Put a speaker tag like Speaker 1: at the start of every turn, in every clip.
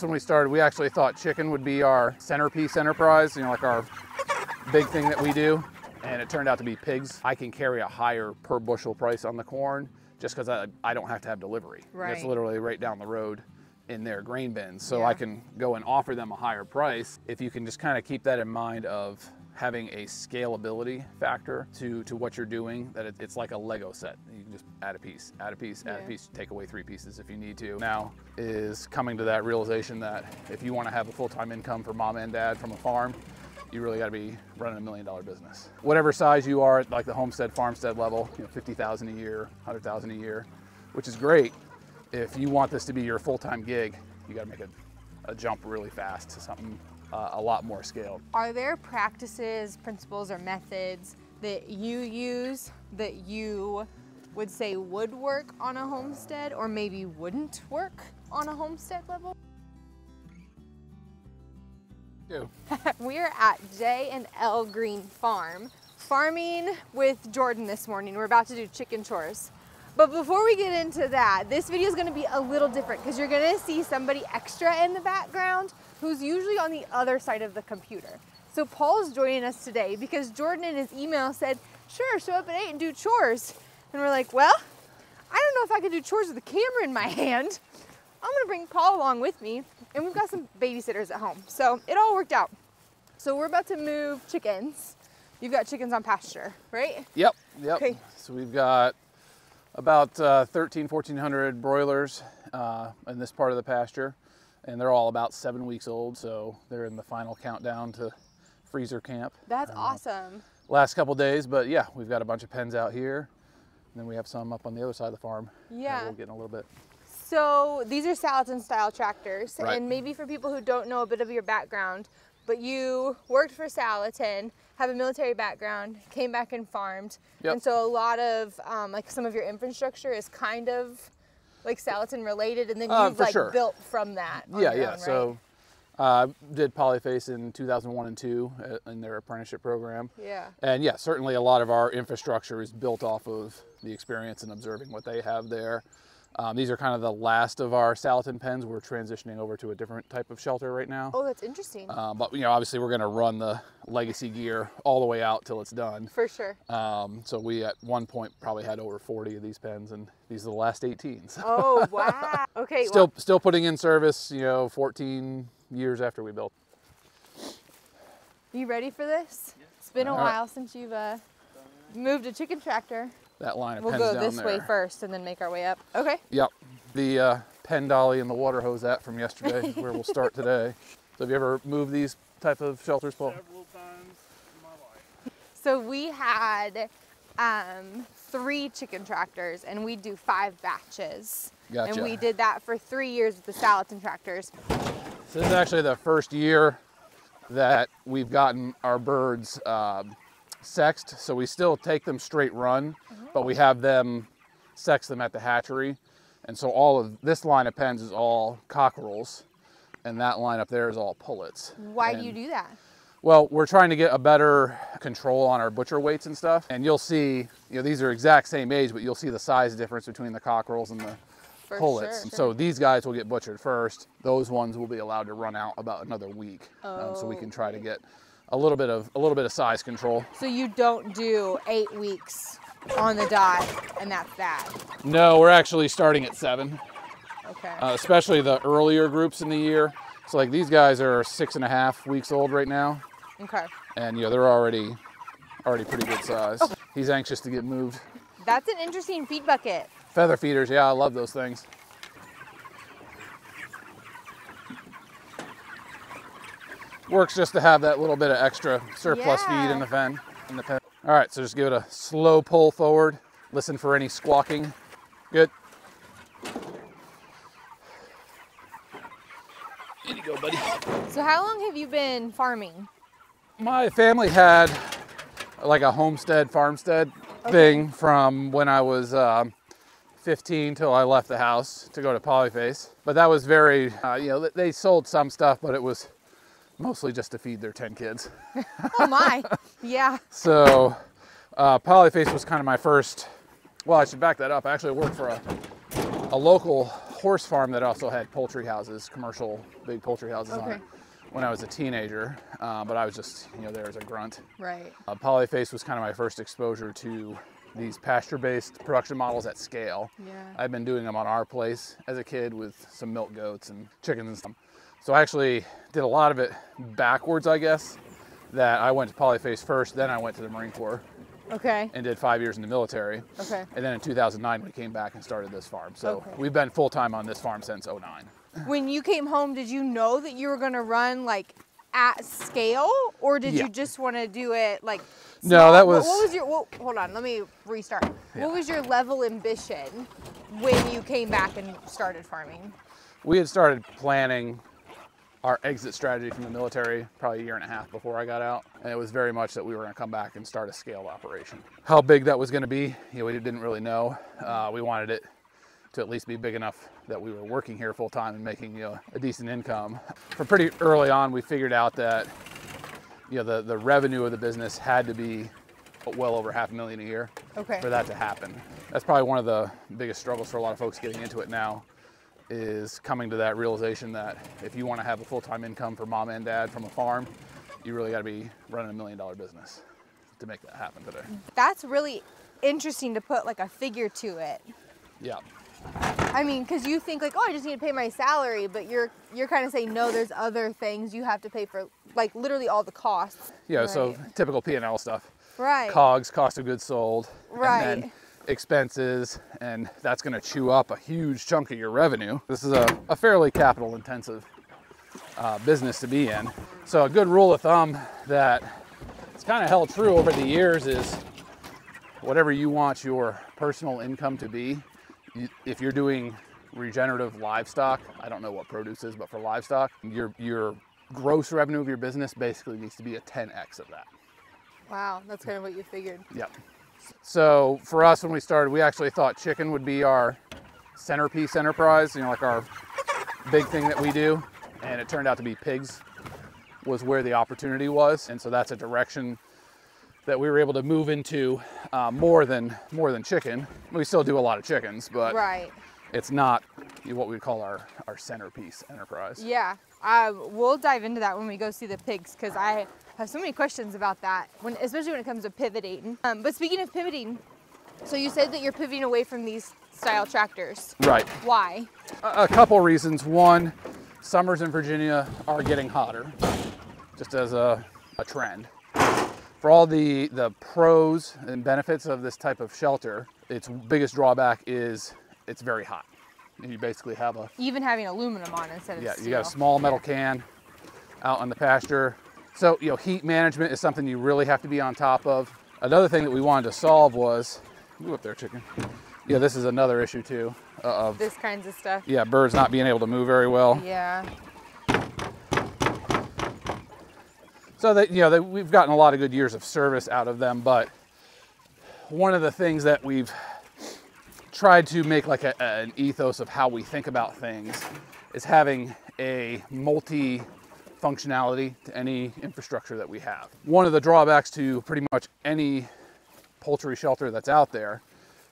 Speaker 1: When we started, we actually thought chicken would be our centerpiece enterprise, you know, like our big thing that we do, and it turned out to be pigs. I can carry a higher per bushel price on the corn just because I don't have to have delivery.
Speaker 2: Right.
Speaker 1: It's literally right down the road in their grain bins, so
Speaker 2: Yeah.
Speaker 1: I can go and offer them a higher price. If you can just kind of keep that in mind of having a scalability factor to what you're doing, that it's like a Lego set. You can just add a piece, add a piece, add a piece, take away 3 pieces if you need to. Now is coming to that realization that if you want to have a full-time income for mom and dad from a farm, you really got to be running $1 million business. Whatever size you are, like the homestead, farmstead level, you know, 50,000 a year, 100,000 a year, which is great. If you want this to be your full-time gig, you got to make a jump really fast to something a lot more scaled.
Speaker 2: Are there practices, principles, or methods that you use that you would say would work on a homestead or maybe wouldn't work on a homestead level? We're at J&L Green Farm, farming with Jordan this morning. We're about to do chicken chores. But before we get into that, this video is going to be a little different because you're going to see somebody extra in the background who's usually on the other side of the computer. So Paul's joining us today because Jordan in his email said, sure, show up at 8 and do chores. And we're like, well, I don't know if I can do chores with a camera in my hand. I'm going to bring Paul along with me, and we've got some babysitters at home. So it all worked out. So we're about to move chickens. You've got chickens on pasture, right?
Speaker 1: Yep.
Speaker 2: Okay.
Speaker 1: So we've got about 1,400 broilers in this part of the pasture, and they're all about 7 weeks old, so they're in the final countdown to freezer camp.
Speaker 2: That's awesome.
Speaker 1: Last couple days, but yeah, we've got a bunch of pens out here, and then we have some up on the other side of the farm.
Speaker 2: Yeah.
Speaker 1: We'll get in a little bit.
Speaker 2: So these are Salatin style tractors,
Speaker 1: Right.
Speaker 2: and maybe for people who don't know a bit of your background, but you worked for Salatin, have a military background, came back and farmed,
Speaker 1: Yep.
Speaker 2: and so a lot of like some of your infrastructure is kind of like Salatin related, and then you've like
Speaker 1: sure.
Speaker 2: built from that. On
Speaker 1: Yeah,
Speaker 2: your
Speaker 1: yeah.
Speaker 2: own, right?
Speaker 1: So did Polyface in 2001 and 2 in their apprenticeship program.
Speaker 2: Yeah.
Speaker 1: And yeah, certainly a lot of our infrastructure is built off of the experience and observing what they have there. These are kind of the last of our Salatin pens. We're transitioning over to a different type of shelter right now.
Speaker 2: Oh, that's interesting.
Speaker 1: But you know, obviously we're going to run the legacy gear all the way out till it's done.
Speaker 2: For sure.
Speaker 1: So we at one point probably had over 40 of these pens, and these are the last 18. So
Speaker 2: Oh, wow. Okay.
Speaker 1: still putting in service, you know, 14 years after we built.
Speaker 2: You ready for this? Yeah. It's been a while since you've moved a chicken tractor.
Speaker 1: That line of
Speaker 2: We'll
Speaker 1: pens
Speaker 2: go
Speaker 1: down
Speaker 2: this
Speaker 1: there.
Speaker 2: way first and then make our way up. Okay.
Speaker 1: Yep. The pen dolly and the water hose at from yesterday is where we'll start today. So have you ever moved these type of shelters, Paul?
Speaker 3: Several times in my life.
Speaker 2: So we had 3 chicken tractors, and we do 5 batches.
Speaker 1: Gotcha.
Speaker 2: And we did that for 3 years with the Salatin tractors.
Speaker 1: So this is actually the first year that we've gotten our birds sexed. So we still take them straight run, but we have them sex them at the hatchery. And so all of this line of pens is all cockerels, and that line up there is all pullets.
Speaker 2: Why do you do that?
Speaker 1: Well, we're trying to get a better control on our butcher weights and stuff. And you'll see, you know, these are exact same age, but you'll see the size difference between the cockerels and the
Speaker 2: For
Speaker 1: pullets.
Speaker 2: sure,
Speaker 1: And
Speaker 2: sure.
Speaker 1: so these guys will get butchered first. Those ones will be allowed to run out about another week. So we can try to get a little bit of size control.
Speaker 2: So you don't do 8 weeks on the dot, and that's that.
Speaker 1: No, we're actually starting at 7,
Speaker 2: Okay.
Speaker 1: especially the earlier groups in the year. So like these guys are 6.5 weeks old right now.
Speaker 2: Okay.
Speaker 1: And you know, they're already pretty good size. He's anxious to get moved.
Speaker 2: That's an interesting feed bucket.
Speaker 1: Feather feeders, yeah, I love those things. Works just to have that little bit of extra surplus feed in the pen. All right, so just give it a slow pull forward. Listen for any squawking. Good. There you go, buddy.
Speaker 2: So how long have you been farming?
Speaker 1: My family had like a homestead, farmstead thing from when I was 15 till I left the house to go to Polyface. But that was very, you know, they sold some stuff, but it was mostly just to feed their 10 kids.
Speaker 2: Oh my, yeah.
Speaker 1: So Polyface was kind of my first, well, I should back that up. I actually worked for a local horse farm that also had poultry houses, commercial big poultry houses on it when I was a teenager, but I was just, there as a grunt.
Speaker 2: Right.
Speaker 1: Polyface was kind of my first exposure to these pasture-based production models at scale.
Speaker 2: Yeah.
Speaker 1: I've been doing them on our place as a kid with some milk goats and chickens and stuff. So I actually did a lot of it backwards, I guess, that I went to Polyface first, then I went to the Marine Corps.
Speaker 2: Okay.
Speaker 1: And did 5 years in the military.
Speaker 2: Okay.
Speaker 1: And then in 2009, we came back and started this farm. So we've been full-time on this farm since '09.
Speaker 2: When you came home, did you know that you were going to run like at scale, or did you just want to do it like small?
Speaker 1: No, that was...
Speaker 2: What was your, hold on, let me restart.
Speaker 1: Yeah.
Speaker 2: What was your level ambition when you came back and started farming?
Speaker 1: We had started planning our exit strategy from the military probably 1.5 years before I got out. And it was very much that we were gonna come back and start a scaled operation. How big that was gonna be, we didn't really know. We wanted it to at least be big enough that we were working here full time and making a decent income. From pretty early on, we figured out that the revenue of the business had to be well over $500,000 a year for that to happen. That's probably one of the biggest struggles for a lot of folks getting into it now, is coming to that realization that if you want to have a full-time income for mom and dad from a farm, you really got to be running $1 million business to make that happen today.
Speaker 2: That's really interesting to put like a figure to it.
Speaker 1: Yeah.
Speaker 2: I mean, because you think like, oh, I just need to pay my salary, but you're kind of saying, no, there's other things you have to pay for, like literally all the costs.
Speaker 1: Yeah, so typical P&L stuff.
Speaker 2: Right.
Speaker 1: COGS, cost of goods sold.
Speaker 2: Right.
Speaker 1: And then expenses, and that's going to chew up a huge chunk of your revenue. This is a fairly capital intensive business to be in. So a good rule of thumb that it's kind of held true over the years is whatever you want your personal income to be, if you're doing regenerative livestock, I don't know what produce is, but for livestock, your gross revenue of your business basically needs to be a 10x of that.
Speaker 2: Wow, that's kind of what you figured.
Speaker 1: Yep. So for us, when we started, we actually thought chicken would be our centerpiece enterprise, like our big thing that we do. And it turned out to be pigs was where the opportunity was. And so that's a direction that we were able to move into more than chicken. We still do a lot of chickens, but it's not what we call our centerpiece enterprise.
Speaker 2: Yeah, we'll dive into that when we go see the pigs, because I have so many questions about that, especially when it comes to pivoting. But speaking of pivoting, so you said that you're pivoting away from these style tractors. Right. Why?
Speaker 1: A couple reasons. One, summers in Virginia are getting hotter, just as a trend. For all the pros and benefits of this type of shelter, its biggest drawback is it's very hot. You basically have
Speaker 2: even having aluminum on instead of steel.
Speaker 1: You got a small metal can out on the pasture. So, heat management is something you really have to be on top of. Another thing that we wanted to solve was, move up there, chicken. Yeah, this is another issue too. Of
Speaker 2: this kinds of stuff.
Speaker 1: Yeah, birds not being able to move very well.
Speaker 2: Yeah.
Speaker 1: So that, we've gotten a lot of good years of service out of them, but one of the things that we've tried to make like an ethos of how we think about things is having a multi-functionality to any infrastructure that we have. One of the drawbacks to pretty much any poultry shelter that's out there,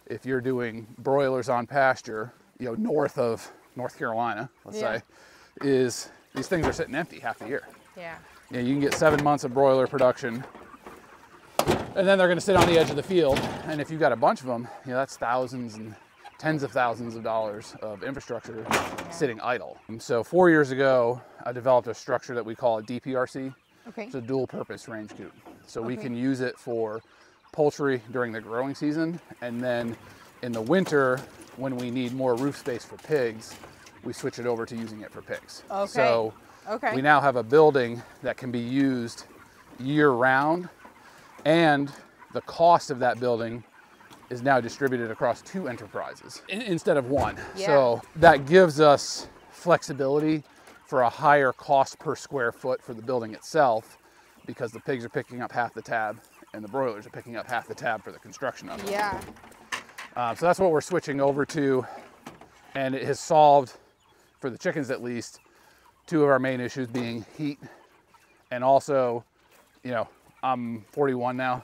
Speaker 1: if you're doing broilers on pasture, north of North Carolina, let's say, is these things are sitting empty half the year.
Speaker 2: Yeah.
Speaker 1: You can get 7 months of broiler production, and then they're going to sit on the edge of the field. And if you've got a bunch of them, that's thousands and tens of thousands of dollars of infrastructure sitting idle. So 4 years ago, I developed a structure that we call a DPRC.
Speaker 2: Okay.
Speaker 1: It's a dual purpose range coop. So we can use it for poultry during the growing season, and then in the winter, when we need more roof space for pigs, we switch it over to using it for pigs.
Speaker 2: Okay.
Speaker 1: So we now have a building that can be used year round, and the cost of that building is now distributed across 2 enterprises instead of 1.
Speaker 2: Yeah.
Speaker 1: So that gives us flexibility for a higher cost per square foot for the building itself, because the pigs are picking up half the tab and the broilers are picking up half the tab for the construction of it.
Speaker 2: Yeah.
Speaker 1: So that's what we're switching over to, and it has solved, for the chickens at least, 2 of our main issues being heat, and also, I'm 41 now,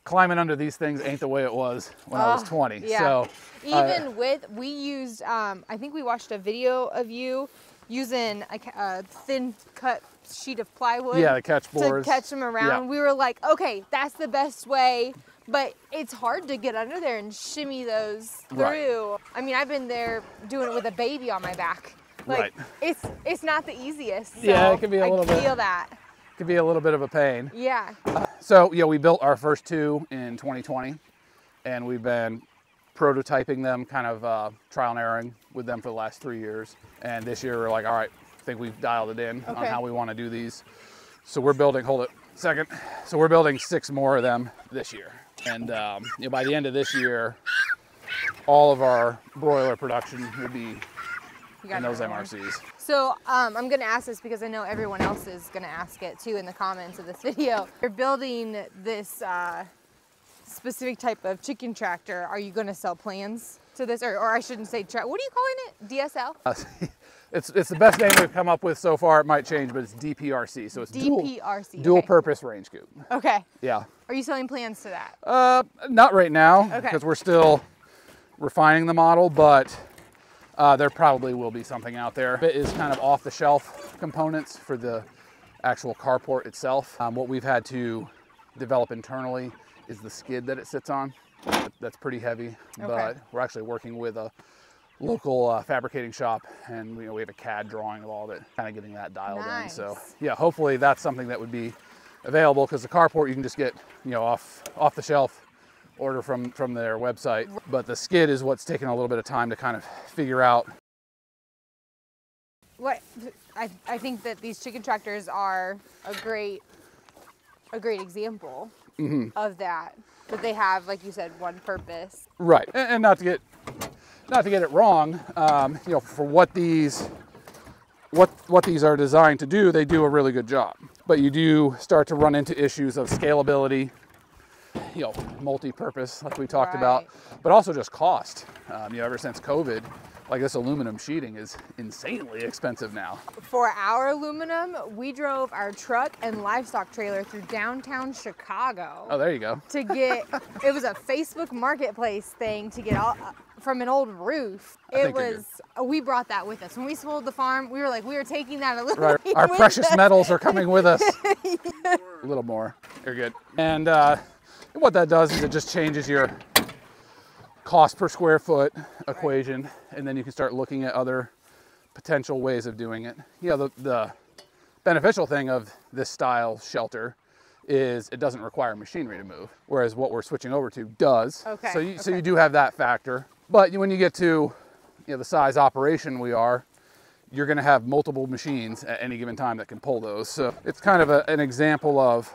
Speaker 1: climbing under these things ain't the way it was when I was 20.
Speaker 2: Yeah.
Speaker 1: So
Speaker 2: even we used, I think we watched a video of you using a thin cut sheet of plywood.
Speaker 1: Yeah, the catch boards.
Speaker 2: To catch them around.
Speaker 1: Yeah.
Speaker 2: We were like, okay, that's the best way, but it's hard to get under there and shimmy those through.
Speaker 1: Right.
Speaker 2: I mean, I've been there doing it with a baby on my back. Like,
Speaker 1: right.
Speaker 2: It's not the easiest. So
Speaker 1: Yeah, it can be a little bit.
Speaker 2: I feel that.
Speaker 1: Could be a little bit of a pain.
Speaker 2: Yeah.
Speaker 1: So yeah, we built our first 2 in 2020, and we've been prototyping them, kind of trial and erroring with them for the last 3 years. And this year we're like, all right, I think we've dialed it in on how we want to do these. So we're building, hold it a second. So we're building 6 more of them this year. And you know, by the end of this year, all of our broiler production will be in those MRCs.
Speaker 2: So I'm going to ask this because I know everyone else is going to ask it too in the comments of this video. You're building this specific type of chicken tractor. Are you going to sell plans to this? Or I shouldn't say, what are you calling it? DSL?
Speaker 1: It's the best name we've come up with so far. It might change, but it's DPRC. So it's
Speaker 2: DPRC.
Speaker 1: dual purpose range coop.
Speaker 2: Okay.
Speaker 1: Yeah.
Speaker 2: Are you selling plans to that?
Speaker 1: Not right now, because we're still refining the model, but there probably will be something out there. It is kind of off-the-shelf components for the actual carport itself. What we've had to develop internally is the skid that it sits on. That's pretty heavy, but we're actually working with a local fabricating shop, and we have a CAD drawing of all of it, kind of getting that dialed in. So yeah, hopefully that's something that would be available, because the carport you can just get off the shelf, order from their website, but the skid is what's taken a little bit of time to kind of figure out.
Speaker 2: What I think that these chicken tractors are a great example of that they have, like you said, one purpose.
Speaker 1: Right, and not to get it wrong, for what these are designed to do, they do a really good job. But you do start to run into issues of scalability, multi-purpose, like we talked about, but also just cost. Ever since COVID, like this aluminum sheeting is insanely expensive now. For
Speaker 2: our aluminum, we drove our truck and livestock trailer through downtown Chicago.
Speaker 1: Oh, there you go.
Speaker 2: To get, it was a Facebook marketplace thing to get all from an old roof. We brought that with us. When we sold the farm, we were taking that aluminum.
Speaker 1: Right. Our precious metals are coming with us. A little more. You're good. And what that does is it just changes your cost per square foot equation, and then you can start looking at other potential ways of doing it. The beneficial thing of this style shelter is it doesn't require machinery to move, whereas what we're switching over to does. So you do have that factor. But when you get to the size operation we are, you're going to have multiple machines at any given time that can pull those. So it's kind of an example of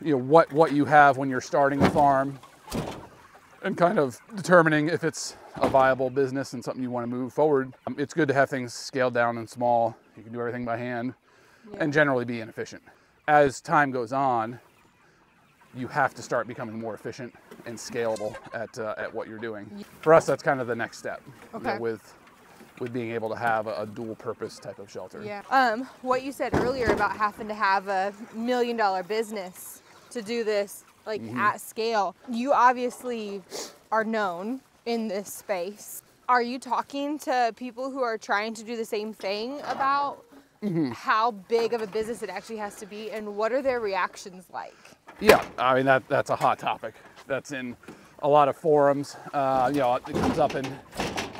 Speaker 1: what you have when you're starting a farm, and kind of determining if it's a viable business and something you want to move forward. It's good to have things scaled down and small. You can do everything by hand and generally be inefficient. As time goes on, you have to start becoming more efficient and scalable at what you're doing. For us, that's kind of the next step with being able to have a dual purpose type of shelter.
Speaker 2: Yeah. What you said earlier about having to have a $1 million business to do this at scale. You obviously are known in this space. Are you talking to people who are trying to do the same thing about how big of a business it actually has to be, and what are their reactions like?
Speaker 1: Yeah, I mean that's a hot topic. That's in a lot of forums. It comes up in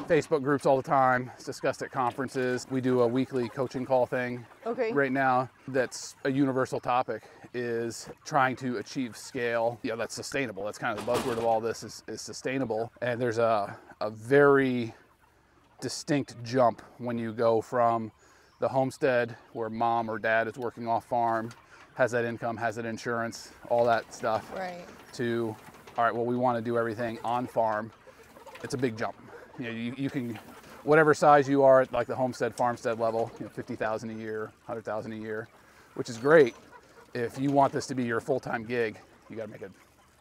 Speaker 1: Facebook groups all the time. It's discussed at conferences. We do a weekly coaching call thing right now. That's a universal topic, is trying to achieve scale. That's sustainable. That's kind of the buzzword of all this is sustainable. And there's a very distinct jump when you go from the homestead where mom or dad is working off farm, has that income, has that insurance, all that stuff, to, all right, well, we want to do everything on farm. It's a big jump. You can, whatever size you are at like the homestead, farmstead level, 50,000 a year, 100,000 a year, which is great. If you want this to be your full-time gig, you got to make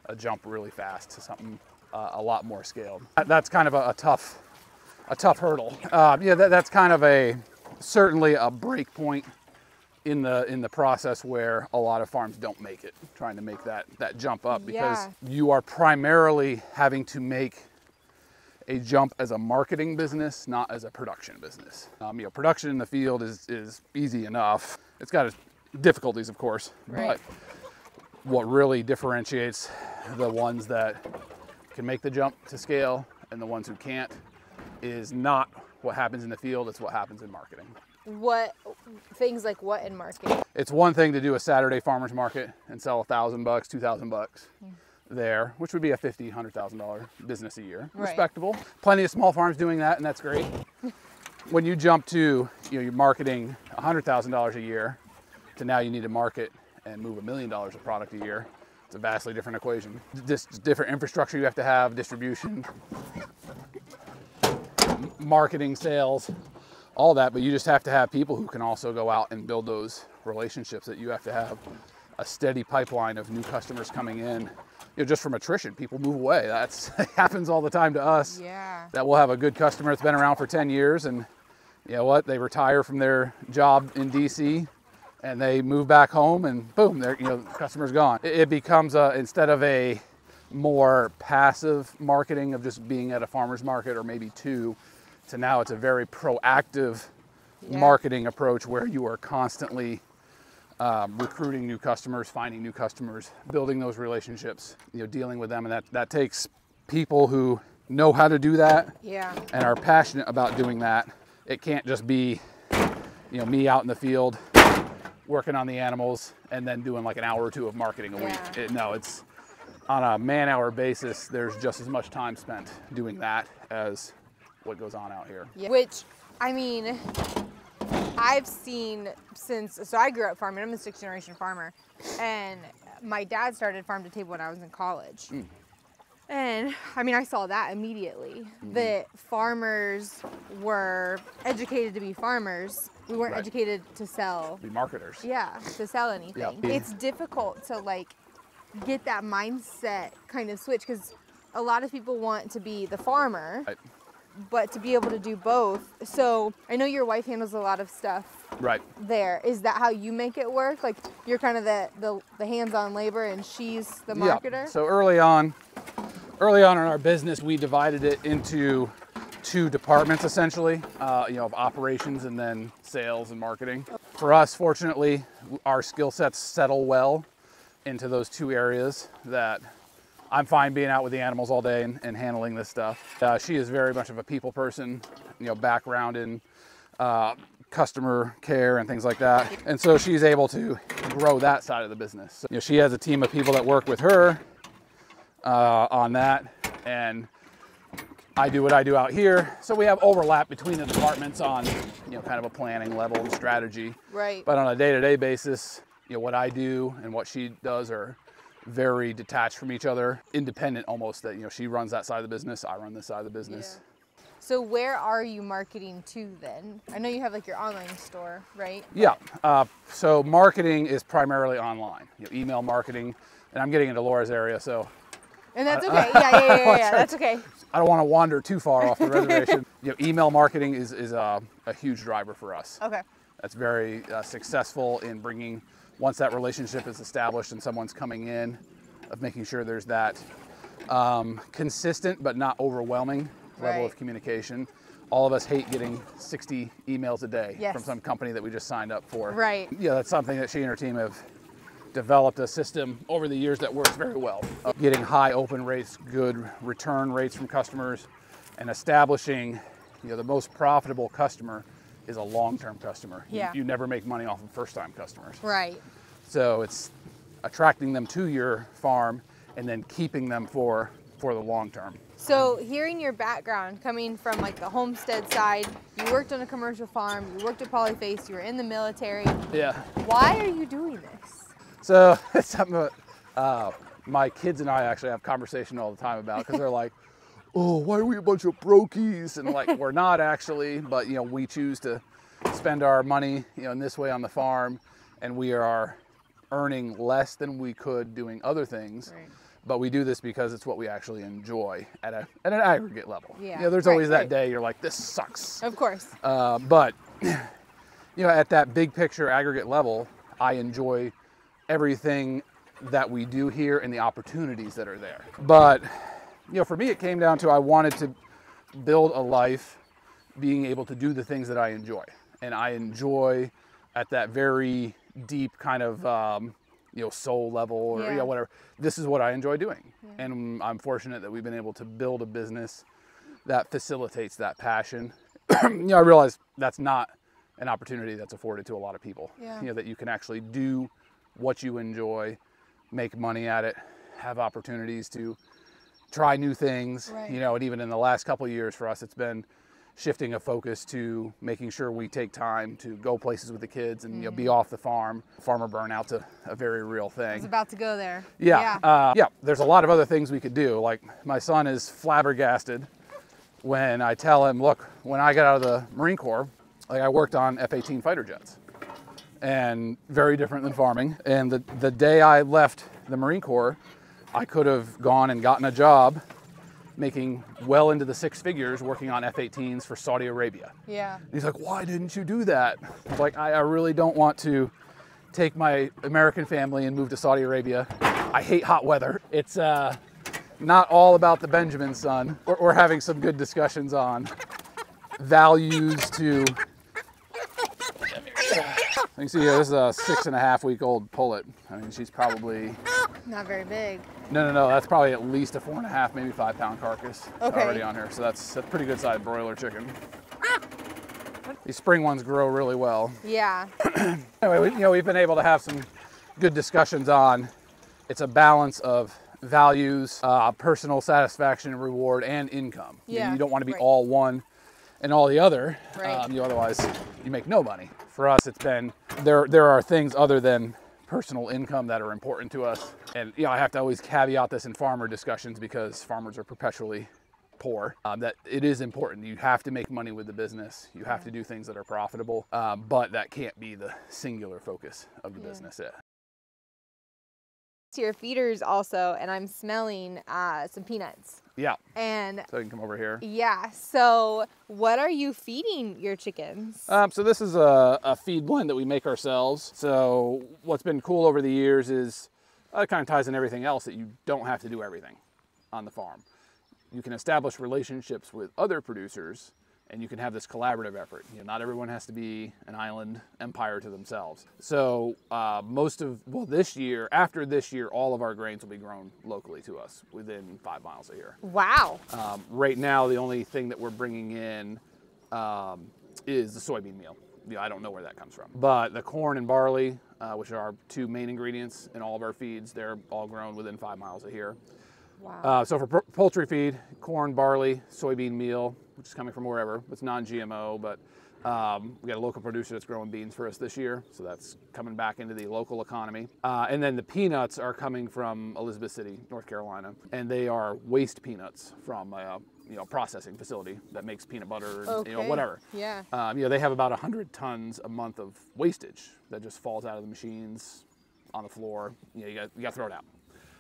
Speaker 1: a jump really fast to something a lot more scaled. That's kind of a tough hurdle. That's kind of certainly a break point in the process where a lot of farms don't make it, trying to make that jump up, because you are primarily having to make a jump as a marketing business, not as a production business. Production in the field is easy enough. It's got its difficulties, of course, but what really differentiates the ones that can make the jump to scale and the ones who can't is not what happens in the field, it's what happens in marketing.
Speaker 2: What things like what in marketing?
Speaker 1: It's one thing to do a Saturday farmer's market and sell $1,000, $2,000 there, which would be a $50,000, $100,000 business a year. Respectable. Plenty of small farms doing that, and that's great. When you jump to, you're marketing $100,000 a year to now you need to market and move $1 million of product a year, it's a vastly different equation. Just different infrastructure you have to have, distribution, marketing, sales, all that, but you just have to have people who can also go out and build those relationships. That you have to have a steady pipeline of new customers coming in. Just from attrition, people move away. It happens all the time to us.
Speaker 2: Yeah.
Speaker 1: That we'll have a good customer that's been around for 10 years, and you know what? They retire from their job in DC, and they move back home, and boom, the customer's gone. It becomes instead of a more passive marketing of just being at a farmer's market or maybe two, to now it's a very proactive marketing approach where you are constantly recruiting new customers, finding new customers, building those relationships, dealing with them. And that takes people who know how to do that and are passionate about doing that. It can't just be, me out in the field working on the animals and then doing like an hour or two of marketing a week. No, it's on a man-hour basis. There's just as much time spent doing that as what goes on out here.
Speaker 2: Which, I mean, I've seen so I grew up farming. I'm a 6th generation farmer, and my dad started farm to table when I was in college. And I mean, I saw that immediately, that farmers were educated to be farmers. We weren't educated to sell.
Speaker 1: Be marketers.
Speaker 2: Yeah, to sell anything. It's difficult to like get that mindset kind of switch, because a lot of people want to be the farmer, but to be able to do both. So I know your wife handles a lot of stuff there. Is that how you make it work? Like you're kind of the hands-on labor and she's the marketer?
Speaker 1: Yeah. So early on in our business, we divided it into 2 departments essentially, of operations and then sales and marketing. For us, fortunately, our skill sets settle well into those 2 areas. That I'm fine being out with the animals all day and handling this stuff. She is very much of a people person, background in customer care and things like that. And so she's able to grow that side of the business. So, she has a team of people that work with her on that, and I do what I do out here. So we have overlap between the departments on, kind of a planning level and strategy.
Speaker 2: Right.
Speaker 1: But on a day-to-day basis, what I do and what she does are very detached from each other, independent almost. That she runs that side of the business, I run this side of the business.
Speaker 2: So where are you marketing to then? I know you have like your online store, right?
Speaker 1: Yeah. So marketing is primarily online. Email marketing, and I'm getting into Laura's area, so.
Speaker 2: And that's okay. Yeah. That's okay.
Speaker 1: I don't want to wander too far off the reservation. Email marketing is a huge driver for us.
Speaker 2: Okay.
Speaker 1: That's very successful in bringing. Once that relationship is established and someone's coming in, of making sure there's that consistent but not overwhelming level of communication. All of us hate getting 60 emails a day from some company that we just signed up for.
Speaker 2: Right.
Speaker 1: Yeah, that's something that she and her team have developed a system over the years that works very well. Getting high open rates, good return rates from customers, and establishing, the most profitable customer is a long-term customer. You never make money off of first-time customers.
Speaker 2: Right.
Speaker 1: So it's attracting them to your farm and then keeping them for the long term.
Speaker 2: So hearing your background, coming from like the homestead side, you worked on a commercial farm, you worked at Polyface, you were in the military.
Speaker 1: Yeah.
Speaker 2: Why are you doing this?
Speaker 1: So it's something my kids and I actually have conversation all the time about, because they're like, oh, why are we a bunch of brokies? And like, we're not actually, but we choose to spend our money, in this way on the farm, and we are earning less than we could doing other things.
Speaker 2: Right.
Speaker 1: But we do this because it's what we actually enjoy at an aggregate level.
Speaker 2: Yeah.
Speaker 1: There's always that day you're like, this sucks.
Speaker 2: Of course.
Speaker 1: But you know, at that big picture aggregate level, I enjoy everything that we do here and the opportunities that are there. But, you know, for me, it came down to I wanted to build a life being able to do the things that I enjoy. And I enjoy at that very deep kind of, you know, soul level or, you know, whatever. This is what I enjoy doing. Yeah. And I'm fortunate that we've been able to build a business that facilitates that passion. You know, I realize that's not an opportunity that's afforded to a lot of people. Yeah. You know, that you can actually do what you enjoy, make money at it, have opportunities to try new things. Right. You know, and even in the last couple of years for us, it's been shifting a focus to making sure we take time to go places with the kids and, you know, be off the farm. Farmer burnout's a very real thing. I
Speaker 2: was about to go there.
Speaker 1: Yeah. Yeah, there's a lot of other things we could do. Like my son is flabbergasted when I tell him, look, when I got out of the Marine Corps, like I worked on F-18 fighter jets, and very different than farming. And the day I left the Marine Corps, I could have gone and gotten a job making well into the six figures working on F-18s for Saudi Arabia. Yeah. And he's like, why didn't you do that? I was like, I really don't want to take my American family and move to Saudi Arabia. I hate hot weather. It's not all about the Benjamin, son. We're having some good discussions on values to, you can see here, this is a 6.5-week-old pullet. I mean, she's probably
Speaker 2: not very big.
Speaker 1: No, that's probably at least a 4.5, maybe 5-pound carcass already on her. So that's a pretty good sized broiler chicken. These spring ones grow really well. Yeah. Anyway, we've been able to have some good discussions on, it's a balance of values, personal satisfaction and reward, and income. Yeah. You don't want to be all one and all the other. Right. Otherwise you make no money. For us, it's been, there are things other than personal income that are important to us. And I have to always caveat this in farmer discussions because farmers are perpetually poor, that it is important. You have to make money with the business. You have to do things that are profitable, but that can't be the singular focus of the business.
Speaker 2: Your feeders also, and I'm smelling some peanuts.
Speaker 1: Yeah.
Speaker 2: And
Speaker 1: so you can come over here.
Speaker 2: Yeah. So what are you feeding your chickens?
Speaker 1: So this is a feed blend that we make ourselves. So what's been cool over the years is it kind of ties in everything else, that you don't have to do everything on the farm. You can establish relationships with other producers and you can have this collaborative effort. Not everyone has to be an island empire to themselves. So this year, after this year, all of our grains will be grown locally to us within 5 miles of here.
Speaker 2: Wow.
Speaker 1: Right now, the only thing that we're bringing in is the soybean meal. I don't know where that comes from. But the corn and barley, which are our two main ingredients in all of our feeds, they're all grown within 5 miles of here. Wow. So for poultry feed, corn, barley, soybean meal, which is coming from wherever. It's non-GMO, but we got a local producer that's growing beans for us this year, so that's coming back into the local economy. And then the peanuts are coming from Elizabeth City, North Carolina, and they are waste peanuts from a processing facility that makes peanut butter, and, whatever. Yeah. They have about 100 tons a month of wastage that just falls out of the machines on the floor. You got to throw it out.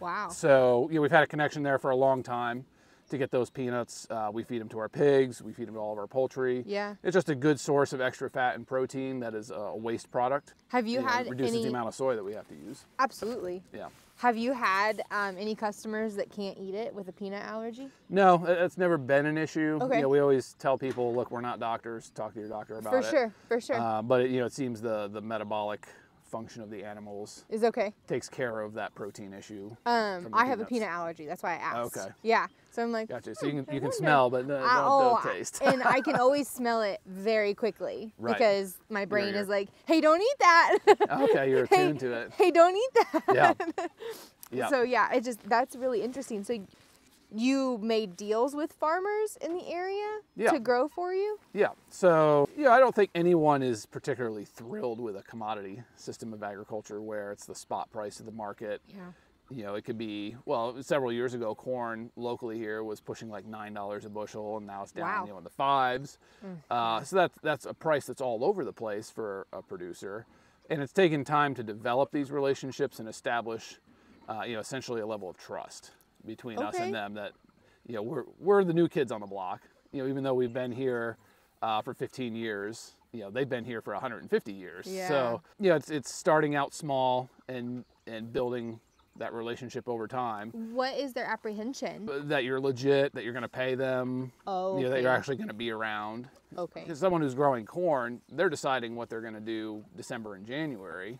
Speaker 2: Wow.
Speaker 1: So we've had a connection there for a long time to get those peanuts. We feed them to our pigs. We feed them to all of our poultry. Yeah. It's just a good source of extra fat and protein that is a waste product.
Speaker 2: Have you had
Speaker 1: it reduces the amount of soy that we have to use.
Speaker 2: Absolutely.
Speaker 1: Yeah.
Speaker 2: Have you had any customers that can't eat it with a peanut allergy?
Speaker 1: No, it's never been an issue.
Speaker 2: Okay.
Speaker 1: We always tell people, look, we're not doctors. Talk to your doctor about it.
Speaker 2: For sure.
Speaker 1: But it seems the metabolic function of the animals
Speaker 2: is okay.
Speaker 1: Takes care of that protein issue.
Speaker 2: I have a peanut allergy. That's why I asked.
Speaker 1: Okay.
Speaker 2: Yeah. So I'm like,
Speaker 1: gotcha. So you can smell, but don't taste.
Speaker 2: And I can always smell it very quickly because my brain is like, hey, don't eat that.
Speaker 1: Okay, you're attuned to it.
Speaker 2: Hey, don't eat that.
Speaker 1: Yeah. Yeah.
Speaker 2: So yeah, that's really interesting. So you made deals with farmers in the area to grow for you? Yeah.
Speaker 1: So, I don't think anyone is particularly thrilled with a commodity system of agriculture where it's the spot price of the market. Yeah. It could be, several years ago, corn locally here was pushing like $9 a bushel, and now it's down, in the fives. So that's a price that's all over the place for a producer. And it's taken time to develop these relationships and establish, essentially a level of trust between us and them, that we're the new kids on the block. Even though we've been here for 15 years, you know, they've been here for 150 years.
Speaker 2: Yeah.
Speaker 1: So, you know, it's starting out small and building that relationship over time.
Speaker 2: What is their apprehension?
Speaker 1: That you're legit, that you're going to pay them,
Speaker 2: Oh,
Speaker 1: you know, that
Speaker 2: okay.
Speaker 1: you're actually going to be around.
Speaker 2: Okay.
Speaker 1: Because someone who's growing corn, they're deciding what they're going to do December and January,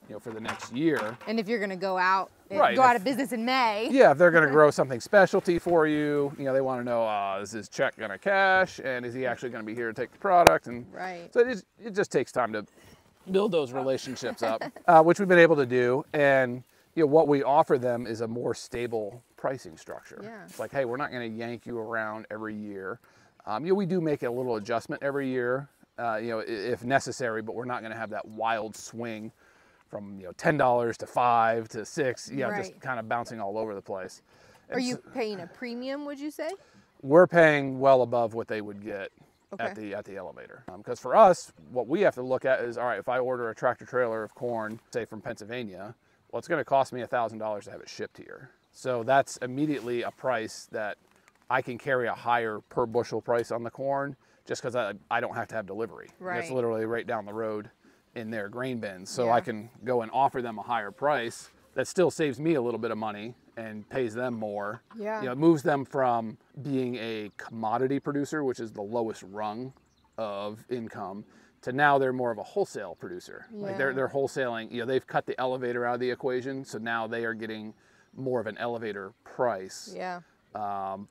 Speaker 1: you know, for the next year.
Speaker 2: And if you're going to go out,
Speaker 1: Right,
Speaker 2: go out of business in May.
Speaker 1: Yeah, if they're going to grow something specialty for you, you know, they want to know, is his check going to cash, and is he actually going to be here to take the product? And
Speaker 2: Right.
Speaker 1: so it just takes time to build those relationships up, which we've been able to do. And you know, what we offer them is a more stable pricing structure.
Speaker 2: Yeah.
Speaker 1: It's like, hey, we're not going to yank you around every year. You know, we do make a little adjustment every year, you know, if necessary, but we're not going to have that wild swing from, you know, $10 to $5 to $6, you know,
Speaker 2: Right.
Speaker 1: just kind of bouncing all over the place.
Speaker 2: Are you paying a premium, would you say?
Speaker 1: We're paying well above what they would get at the elevator. Because for us, what we have to look at is, all right, if I order a tractor trailer of corn, say from Pennsylvania, well, it's going to cost me $1,000 to have it shipped here. So that's immediately a price that I can carry a higher per bushel price on the corn just because I don't have to have delivery.
Speaker 2: Right.
Speaker 1: It's literally right down the road in their grain bins. So
Speaker 2: Yeah.
Speaker 1: I can go and offer them a higher price that still saves me a little bit of money and pays them more.
Speaker 2: Yeah.
Speaker 1: You know, it moves them from being a commodity producer, which is the lowest rung of income, to now they're more of a wholesale producer. Like
Speaker 2: Yeah.
Speaker 1: they're wholesaling, you know, they've cut the elevator out of the equation, so now they are getting more of an elevator price
Speaker 2: Yeah.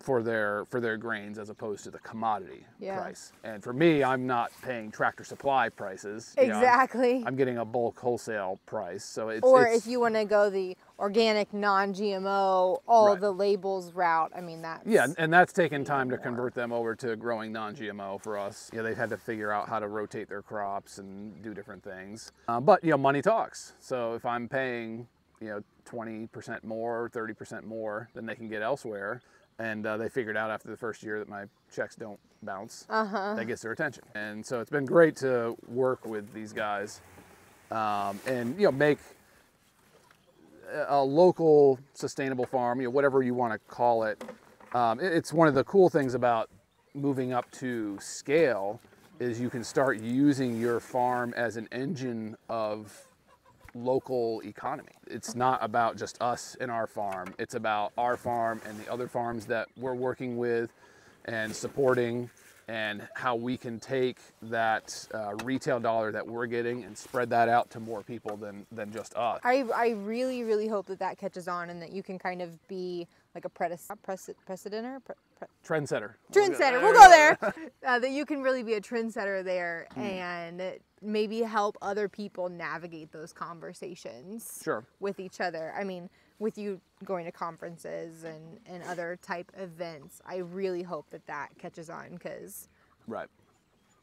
Speaker 1: for their grains as opposed to the commodity
Speaker 2: Yeah.
Speaker 1: price. And for me, I'm not paying Tractor Supply prices. You know,
Speaker 2: Exactly.
Speaker 1: I'm getting a bulk wholesale price. So it's
Speaker 2: Or
Speaker 1: it's,
Speaker 2: if you want to go the organic, non-GMO, all
Speaker 1: Right.
Speaker 2: the labels route, I mean, that's...
Speaker 1: yeah, and that's taken time to convert them over to growing non-GMO for us. You know, they've had to figure out how to rotate their crops and do different things. But you know, money talks. So if I'm paying, you know, 20% more, 30% more than they can get elsewhere, and they figured out after the first year that my checks don't bounce, that gets their attention. And so it's been great to work with these guys and, you know, make a local sustainable farm, you know, whatever you want to call it. It's one of the cool things about moving up to scale is you can start using your farm as an engine of local economy. It's not about just us and our farm. It's about our farm and the other farms that we're working with and supporting, and how we can take that retail dollar that we're getting and spread that out to more people than just us.
Speaker 2: I really, really hope that that catches on and that you can kind of be like a trendsetter. We'll go there. That you can really be a trendsetter there and maybe help other people navigate those conversations
Speaker 1: Sure.
Speaker 2: with each other. I mean, with you going to conferences and other type events, I really hope that that catches on because
Speaker 1: Right.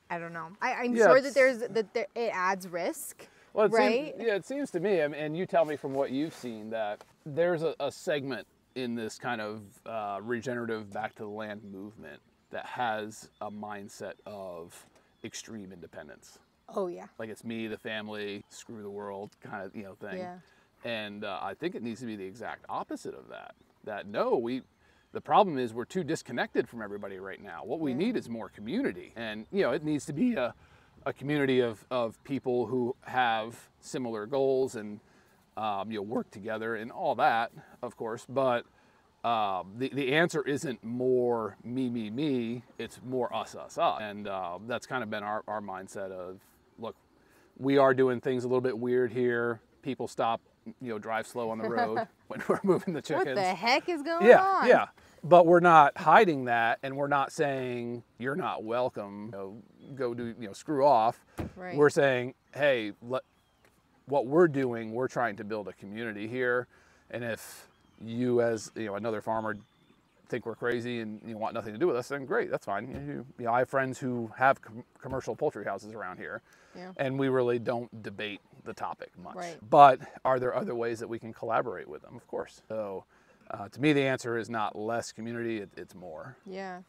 Speaker 2: I don't know. I'm
Speaker 1: Yeah,
Speaker 2: sure that it adds risk.
Speaker 1: Well,
Speaker 2: right?
Speaker 1: It seems to me, and you tell me from what you've seen, that there's a segment in this kind of regenerative back to the land movement that has a mindset of extreme independence.
Speaker 2: Oh yeah.
Speaker 1: Like it's me, the family, screw the world kind of, you know, thing.
Speaker 2: Yeah.
Speaker 1: And I think it needs to be the exact opposite of that. That no, the problem is we're too disconnected from everybody right now. What we need is more community. And, you know, it needs to be a community of people who have similar goals and, you know, work together and all that, of course. But the answer isn't more me, it's more us. And that's kind of been our mindset of, look, we are doing things a little bit weird here. People stop, you know, drive slow on the road when we're moving the chickens.
Speaker 2: What the heck is going on?
Speaker 1: Yeah. But we're not hiding that, and we're not saying you're not welcome. You know, go do, you know, screw off.
Speaker 2: Right.
Speaker 1: We're saying, hey, what we're doing, we're trying to build a community here, and if you, as you know, another farmer, think we're crazy and you want nothing to do with us, then great, that's fine. You know, I have friends who have commercial poultry houses around here, and we really don't debate the topic much.
Speaker 2: Right.
Speaker 1: But are there other ways that we can collaborate with them? Of course. So to me, the answer is not less community, it's more.
Speaker 2: Yeah.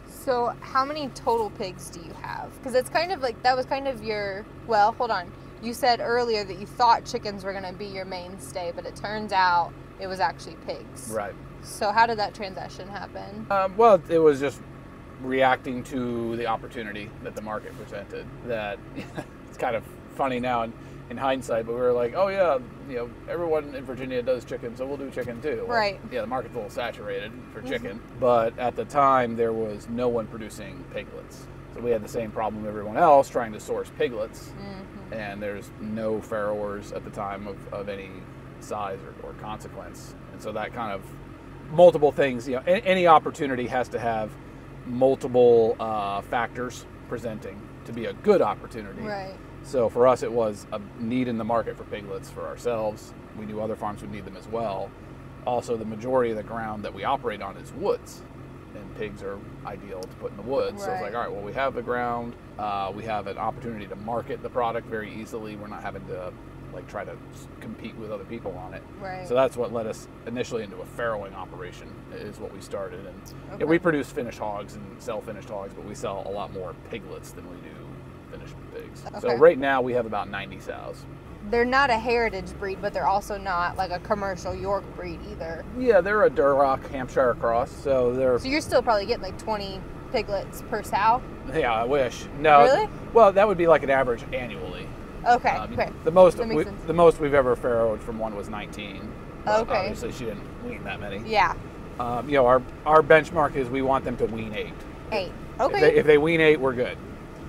Speaker 2: So how many total pigs do you have? Because it's kind of like, that was kind of your, well, hold on. You said earlier that you thought chickens were going to be your mainstay, but it turns out it was actually pigs.
Speaker 1: Right.
Speaker 2: So how did that transition happen?
Speaker 1: Well, it was just reacting to the opportunity that the market presented. That it's kind of funny now in hindsight, but we were like, oh yeah, everyone in Virginia does chicken, so we'll do chicken too.
Speaker 2: Right.
Speaker 1: Yeah, the market's a little saturated for chicken, but at the time there was no one producing piglets. So we had the same problem everyone else trying to source piglets, and there's no farrowers at the time of any size or consequence. And so that kind of multiple things, any opportunity has to have multiple factors presenting to be a good opportunity.
Speaker 2: Right.
Speaker 1: So for us, it was a need in the market for piglets for ourselves. We knew other farms would need them as well. Also, the majority of the ground that we operate on is woods, and pigs are ideal to put in the woods. So it's like, all right, well, we have the ground. We have an opportunity to market the product very easily. We're not having to try to compete with other people on it.
Speaker 2: Right.
Speaker 1: So that's what led us initially into a farrowing operation, is what we started. And we produce finished hogs and sell finished hogs, but we sell a lot more piglets than we do finished pigs. So right now we have about 90 sows.
Speaker 2: They're not a heritage breed, but they're also not like a commercial York breed either.
Speaker 1: Yeah, they're a Duroc Hampshire cross, so they're...
Speaker 2: So you're still probably getting like 20 piglets per sow?
Speaker 1: Yeah, I wish. No.
Speaker 2: Really?
Speaker 1: Well, that would be like an average annually.
Speaker 2: Okay,
Speaker 1: The most we've ever farrowed from one was 19.
Speaker 2: Okay.
Speaker 1: Obviously, she didn't wean that many.
Speaker 2: Yeah.
Speaker 1: Our benchmark is we want them to wean 8.
Speaker 2: 8. Okay.
Speaker 1: If they wean 8, we're good.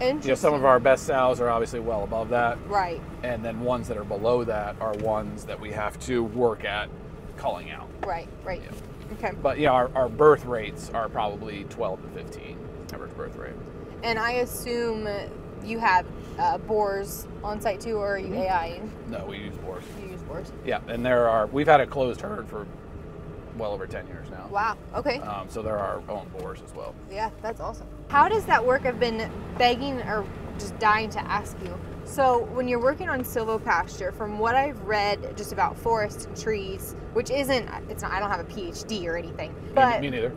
Speaker 2: Interesting.
Speaker 1: Some of our best sows are obviously well above that.
Speaker 2: Right.
Speaker 1: And then ones that are below that are ones that we have to work at culling out.
Speaker 2: Right. Yeah. Okay.
Speaker 1: But our birth rates are probably 12 to 15 average birth rate.
Speaker 2: And I assume you have boars on site too, or are you AIing?
Speaker 1: No, we use boars.
Speaker 2: You use boars.
Speaker 1: Yeah, and we've had a closed herd for well over 10 years now.
Speaker 2: Wow. Okay.
Speaker 1: So there are our own boars as well.
Speaker 2: Yeah, that's awesome. How does that work? I've been begging or just dying to ask you. So when you're working on silvopasture, from what I've read just about forest and trees, which I don't have a PhD or anything, but
Speaker 1: me neither.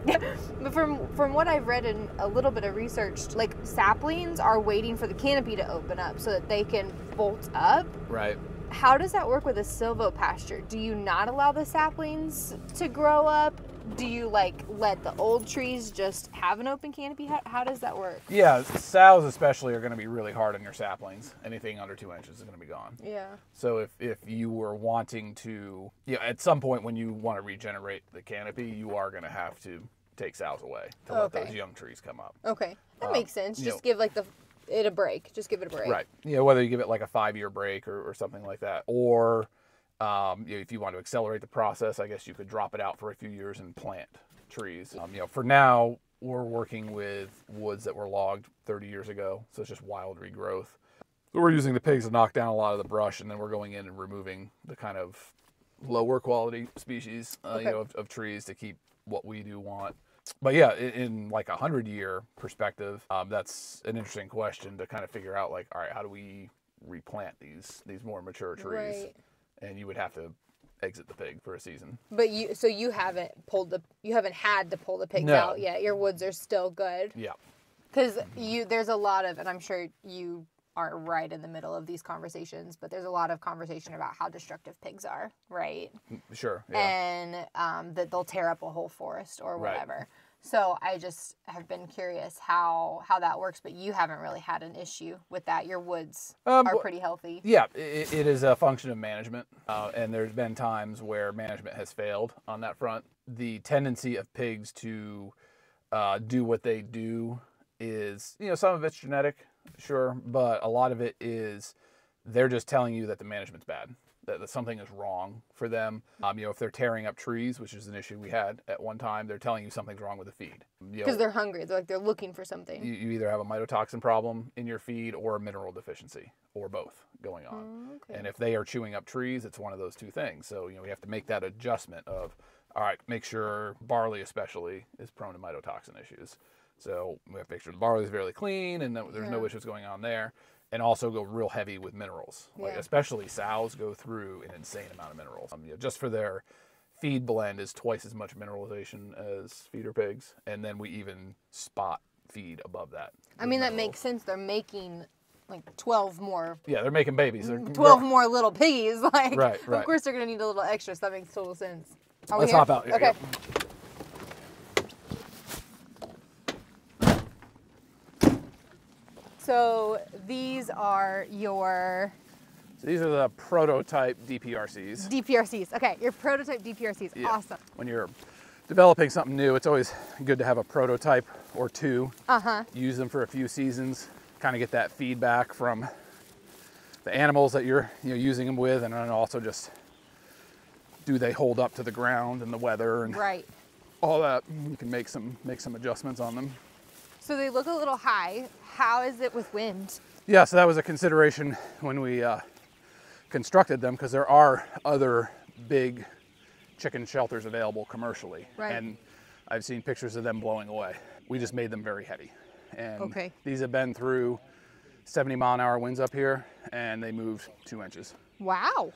Speaker 2: But from what I've read in a little bit of research, like saplings are waiting for the canopy to open up so that they can bolt up.
Speaker 1: Right.
Speaker 2: How does that work with a silvopasture? Do you not allow the saplings to grow up? Do you let the old trees just have an open canopy? How does that work?
Speaker 1: Yeah, sows especially are going to be really hard on your saplings. Anything under 2 inches is going to be gone.
Speaker 2: Yeah.
Speaker 1: So if you were wanting to, at some point when you want to regenerate the canopy, you are going to have to take sows away to let those young trees come up.
Speaker 2: Okay, that makes sense. Just give it a break. Just give it a break.
Speaker 1: Right. Whether you give it like a 5-year break or something like that, or if you want to accelerate the process, I guess you could drop it out for a few years and plant trees. For now, we're working with woods that were logged 30 years ago, so it's just wild regrowth. So we're using the pigs to knock down a lot of the brush, and then we're going in and removing the kind of lower quality species, of trees to keep what we do want. But yeah, in like a 100-year perspective, that's an interesting question to kind of figure out. All right, how do we replant these more mature trees?
Speaker 2: Right.
Speaker 1: And you would have to exit the pig for a season.
Speaker 2: But you haven't had to pull the pigs out yet. Your woods are still good.
Speaker 1: Yeah.
Speaker 2: Because there's a lot of, and I'm sure you are right in the middle of these conversations, but there's a lot of conversation about how destructive pigs are, right?
Speaker 1: Sure. Yeah.
Speaker 2: And that they'll tear up a whole forest or whatever. Right. So I just have been curious how that works, but you haven't really had an issue with that. Your woods are pretty healthy.
Speaker 1: Yeah, it is a function of management, and there's been times where management has failed on that front. The tendency of pigs to do what they do is, some of it's genetic, sure, but a lot of it is they're just telling you that the management's bad. That something is wrong for them. If they're tearing up trees, which is an issue we had at one time, they're telling you something's wrong with the feed.
Speaker 2: Because they're hungry. They're looking for something.
Speaker 1: You either have a mycotoxin problem in your feed or a mineral deficiency, or both going on. Okay. And if they are chewing up trees, it's one of those two things. So we have to make that adjustment of, all right, make sure barley especially is prone to mycotoxin issues. So we have to make sure the barley is fairly clean and that there's no issues going on there. And also go real heavy with minerals. Especially sows go through an insane amount of minerals. Just for their feed blend is twice as much mineralization as feeder pigs. And then we even spot feed above that.
Speaker 2: I mean, that makes sense. They're making 12 more.
Speaker 1: Yeah, they're making babies.
Speaker 2: 12 more little piggies.
Speaker 1: Right.
Speaker 2: Of course they're going to need a little extra, so that makes total sense.
Speaker 1: Let's hop out.
Speaker 2: Okay. So these are your
Speaker 1: So these are the prototype DPRCs.
Speaker 2: DPRCs. Okay, your prototype DPRCs.
Speaker 1: Yeah.
Speaker 2: Awesome.
Speaker 1: When you're developing something new, it's always good to have a prototype or two. Use them for a few seasons, kind of get that feedback from the animals that you're using them with, and then also just do they hold up to the ground and the weather and all that. You can make some adjustments on them.
Speaker 2: So they look a little high. How is it with wind?
Speaker 1: Yeah, so that was a consideration when we constructed them, because there are other big chicken shelters available commercially. And I've seen pictures of them blowing away. We just made them very heavy. And these have been through 70-mile-an-hour winds up here, and they moved 2 inches.
Speaker 2: Wow.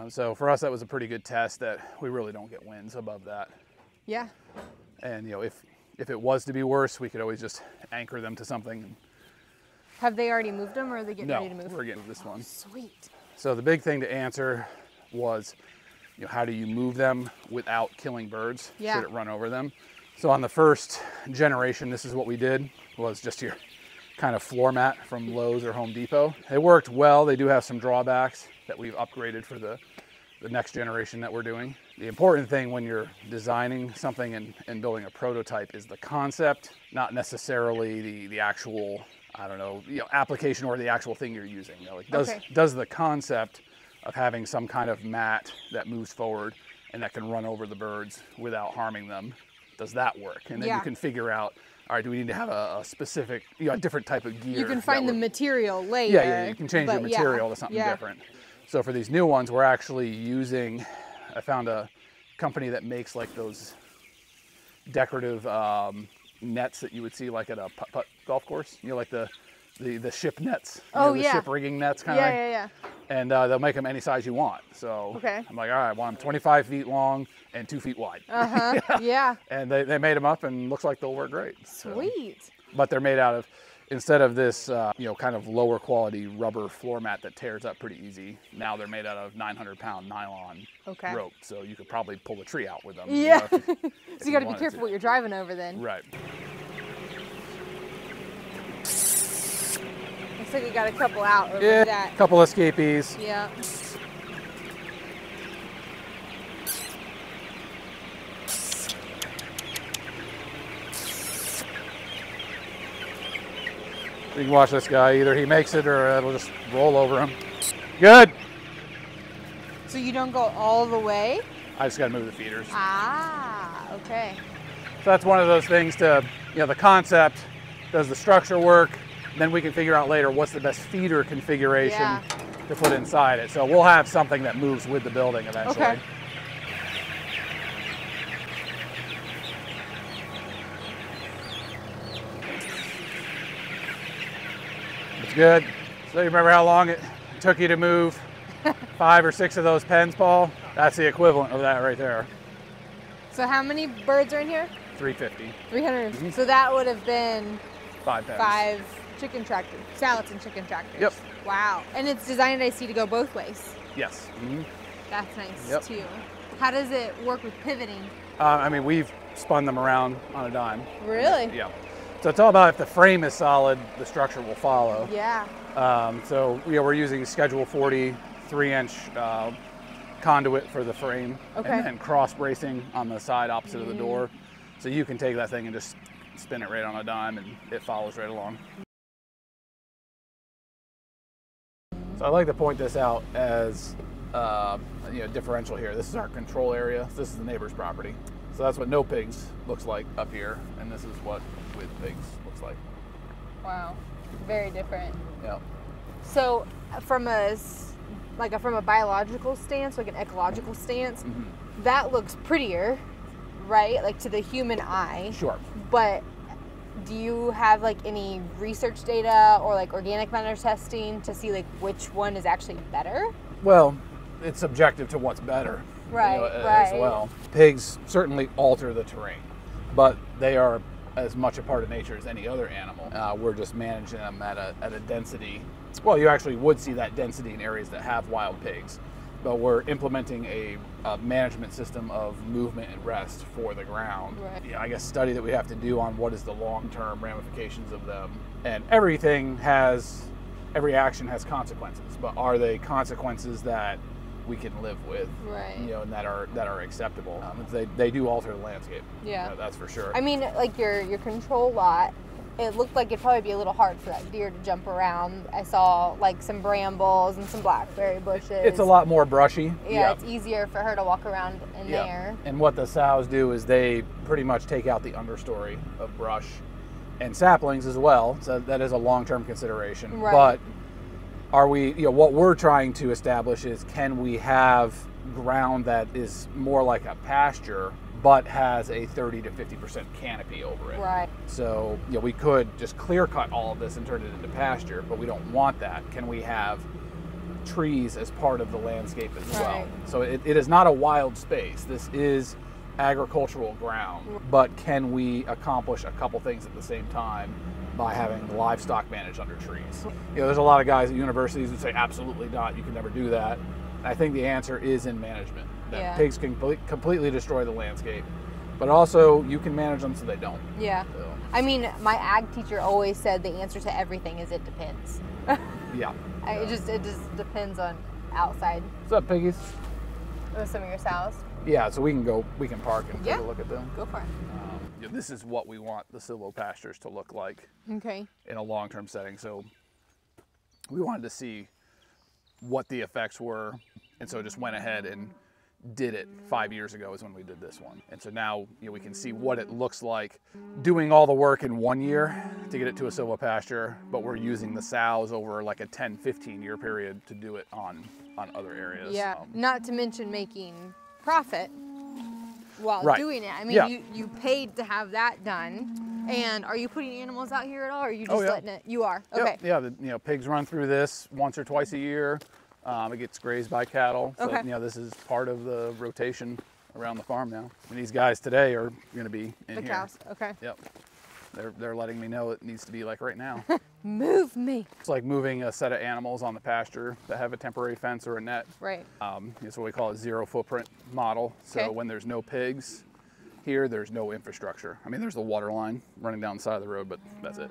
Speaker 1: So for us, that was a pretty good test that we really don't get winds above that.
Speaker 2: Yeah.
Speaker 1: And if it was to be worse, we could always just anchor them to something.
Speaker 2: Have they already moved them, or are they getting ready to move?
Speaker 1: No, we're getting this one.
Speaker 2: Sweet.
Speaker 1: So the big thing to answer was, how do you move them without killing birds?
Speaker 2: Yeah.
Speaker 1: Should it run over them? So on the first generation, this is what we did, was just your kind of floor mat from Lowe's or Home Depot. It worked well. They do have some drawbacks that we've upgraded for the next generation that we're doing. The important thing when you're designing something and building a prototype is the concept, not necessarily the actual, I don't know, application or the actual thing you're using. Does the concept of having some kind of mat that moves forward and that can run over the birds without harming them, does that work? And then you can figure out, all right, do we need to have a specific, a different type of gear?
Speaker 2: You can find the material later.
Speaker 1: Yeah, you can change your material to something different. So for these new ones, we're actually using, I found a company that makes like those decorative nets that you would see like at a putt-putt golf course. Like the ship nets. The ship rigging nets kind of.
Speaker 2: Yeah.
Speaker 1: And they'll make them any size you want. So I'm like, all right, I want them 25 feet long and 2 feet wide.
Speaker 2: Yeah.
Speaker 1: And they made them up, and looks like they'll work great.
Speaker 2: Sweet.
Speaker 1: So, but they're made out of, instead of this, kind of lower quality rubber floor mat that tears up pretty easy, now they're made out of 900-pound nylon rope. So you could probably pull a tree out with them.
Speaker 2: Yeah. So you got to be careful what you're driving over then.
Speaker 1: Right.
Speaker 2: Looks like we got a couple out over that.
Speaker 1: A couple escapees.
Speaker 2: Yeah.
Speaker 1: You can watch this guy. Either he makes it or it'll just roll over him. Good.
Speaker 2: So you don't go all the way?
Speaker 1: I just got to move the feeders.
Speaker 2: Ah, okay.
Speaker 1: So that's one of those things to, the concept, does the structure work? Then we can figure out later what's the best feeder configuration to put inside it. So we'll have something that moves with the building eventually.
Speaker 2: Okay.
Speaker 1: It's good. So you remember how long it took you to move 5 or 6 of those pens, Paul? That's the equivalent of that right there.
Speaker 2: So how many birds are in here?
Speaker 1: 350.
Speaker 2: 300. So that would have been
Speaker 1: 5 pens.
Speaker 2: 5 chicken tractors, Salads and chicken tractors.
Speaker 1: Yep.
Speaker 2: Wow. And it's designed, I see, to go both ways.
Speaker 1: Yes.
Speaker 2: That's nice too. How does it work with pivoting?
Speaker 1: I mean, we've spun them around on a dime.
Speaker 2: Really?
Speaker 1: Yeah. So it's all about, if the frame is solid, the structure will follow.
Speaker 2: Yeah.
Speaker 1: So we're using Schedule 40 3-inch conduit for the frame, and then cross bracing on the side opposite of the door. So you can take that thing and just spin it right on a dime, and it follows right along. So I'd like to point this out as differential here. This is our control area. This is the neighbor's property. So that's what no pigs looks like up here, and this is what with pigs looks like.
Speaker 2: Wow, very different.
Speaker 1: Yeah.
Speaker 2: So from a biological stance, like an ecological stance, that looks prettier, right? Like to the human eye.
Speaker 1: Sure.
Speaker 2: But do you have like any research data or like organic matter testing to see like which one is actually better?
Speaker 1: Well, it's subjective to what's better.
Speaker 2: Right,
Speaker 1: as well. Pigs certainly alter the terrain, but they are as much a part of nature as any other animal. We're just managing them at a density. Well, you actually would see that density in areas that have wild pigs. but we're implementing a management system of movement and rest for the ground.
Speaker 2: Right.
Speaker 1: Yeah, I guess study that we have to do on what is the long-term ramifications of them. And every action has consequences, but are they consequences that we can live with,
Speaker 2: right?
Speaker 1: You know, and that are acceptable? They do alter the landscape.
Speaker 2: Yeah,
Speaker 1: that's for sure.
Speaker 2: I mean, like your control lot, it looked like it'd probably be a little hard for that deer to jump around. I saw like some brambles and some blackberry bushes.
Speaker 1: It's a lot more brushy.
Speaker 2: Yeah, it's easier for her to walk around in there.
Speaker 1: And what the sows do is they pretty much take out the understory of brush and saplings as well. So that is a long-term consideration.
Speaker 2: Right.
Speaker 1: But are we, you know, what we're trying to establish is, can we have ground that is more like a pasture but has a 30 to 50% canopy over it?
Speaker 2: Right.
Speaker 1: So, you know, we could just clear cut all of this and turn it into pasture, but we don't want that. Can we have trees as part of the landscape as well? So it is not a wild space. This is agricultural ground, but can we accomplish a couple things at the same time by having the livestock managed under trees? You know, there's a lot of guys at universities who say absolutely not, you can never do that. I think the answer is in management. That pigs can completely destroy the landscape, but also you can manage them so they don't.
Speaker 2: Yeah. So. I mean, my ag teacher always said the answer to everything is it depends.
Speaker 1: Yeah.
Speaker 2: It just depends on outside.
Speaker 1: What's up, piggies?
Speaker 2: With some of your sows.
Speaker 1: Yeah, so we can park and take a look at them.
Speaker 2: Go for it.
Speaker 1: Yeah, this is what we want the silvopastures to look like.
Speaker 2: Okay.
Speaker 1: In a long-term setting. So we wanted to see what the effects were, and so just went ahead and did it 5 years ago is when we did this one. And so now, you know, we can see what it looks like doing all the work in 1 year to get it to a silvopasture, but we're using the sows over like a 10, 15 year period to do it on other areas.
Speaker 2: Yeah, not to mention making profit while doing it. I mean, you paid to have that done. And are you putting animals out here at all, or are you just letting it? You are? Okay.
Speaker 1: Yeah, you know, pigs run through this once or twice a year. It gets grazed by cattle. So, you know, this is part of the rotation around the farm now. And these guys today are going to be in here.
Speaker 2: The cows, okay.
Speaker 1: Yep. They're letting me know it needs to be like right now.
Speaker 2: Move me.
Speaker 1: It's like moving a set of animals on the pasture that have a temporary fence or a net.
Speaker 2: Right.
Speaker 1: It's what we call a zero footprint model. So when there's no pigs here, there's no infrastructure. I mean, there's the water line running down the side of the road, but that's it.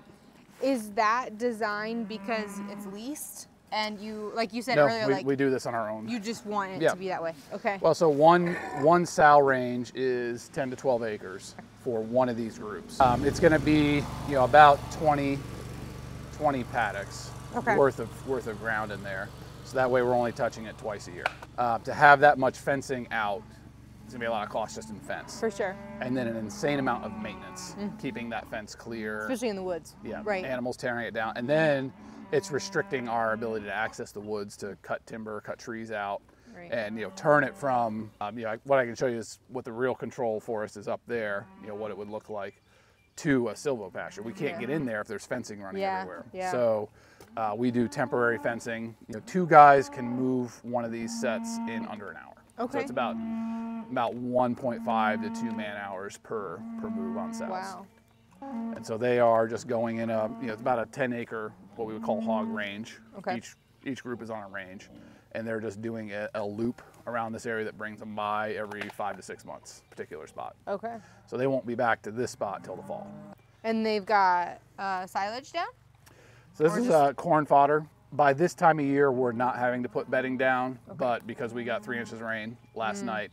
Speaker 2: Is that designed because it's leased? And you, like you said
Speaker 1: no,
Speaker 2: earlier,
Speaker 1: we do this on our own.
Speaker 2: You just want it to be that way. Okay.
Speaker 1: Well, so one sow range is 10 to 12 acres for one of these groups. It's going to be, you know, about 20 paddocks worth of ground in there. So that way we're only touching it twice a year. To have that much fencing out, it's gonna be a lot of cost just in fence.
Speaker 2: For sure.
Speaker 1: And then an insane amount of maintenance, keeping that fence clear.
Speaker 2: Especially in the woods.
Speaker 1: Yeah.
Speaker 2: Right.
Speaker 1: Animals tearing it down, and then it's restricting our ability to access the woods to cut timber, cut trees out, and, you know, turn it from, you know, what I can show you is what the real control forest is up there, you know, what it would look like, to a silvopasture. We can't get in there if there's fencing running everywhere. Yeah. So we do temporary fencing. You know, 2 guys can move one of these sets in under an hour. Okay. So it's about 1.5 to 2 man hours per move on sows.
Speaker 2: Wow.
Speaker 1: And so they are just going in a, you know, it's about a 10 acre, what we would call hog range.
Speaker 2: Okay.
Speaker 1: Each group is on a range, and they're just doing a loop around this area that brings them by every 5 to 6 months, particular spot.
Speaker 2: Okay.
Speaker 1: So they won't be back to this spot till the fall.
Speaker 2: And they've got silage down?
Speaker 1: So this is corn fodder. By this time of year, we're not having to put bedding down, but because we got 3 inches of rain last night,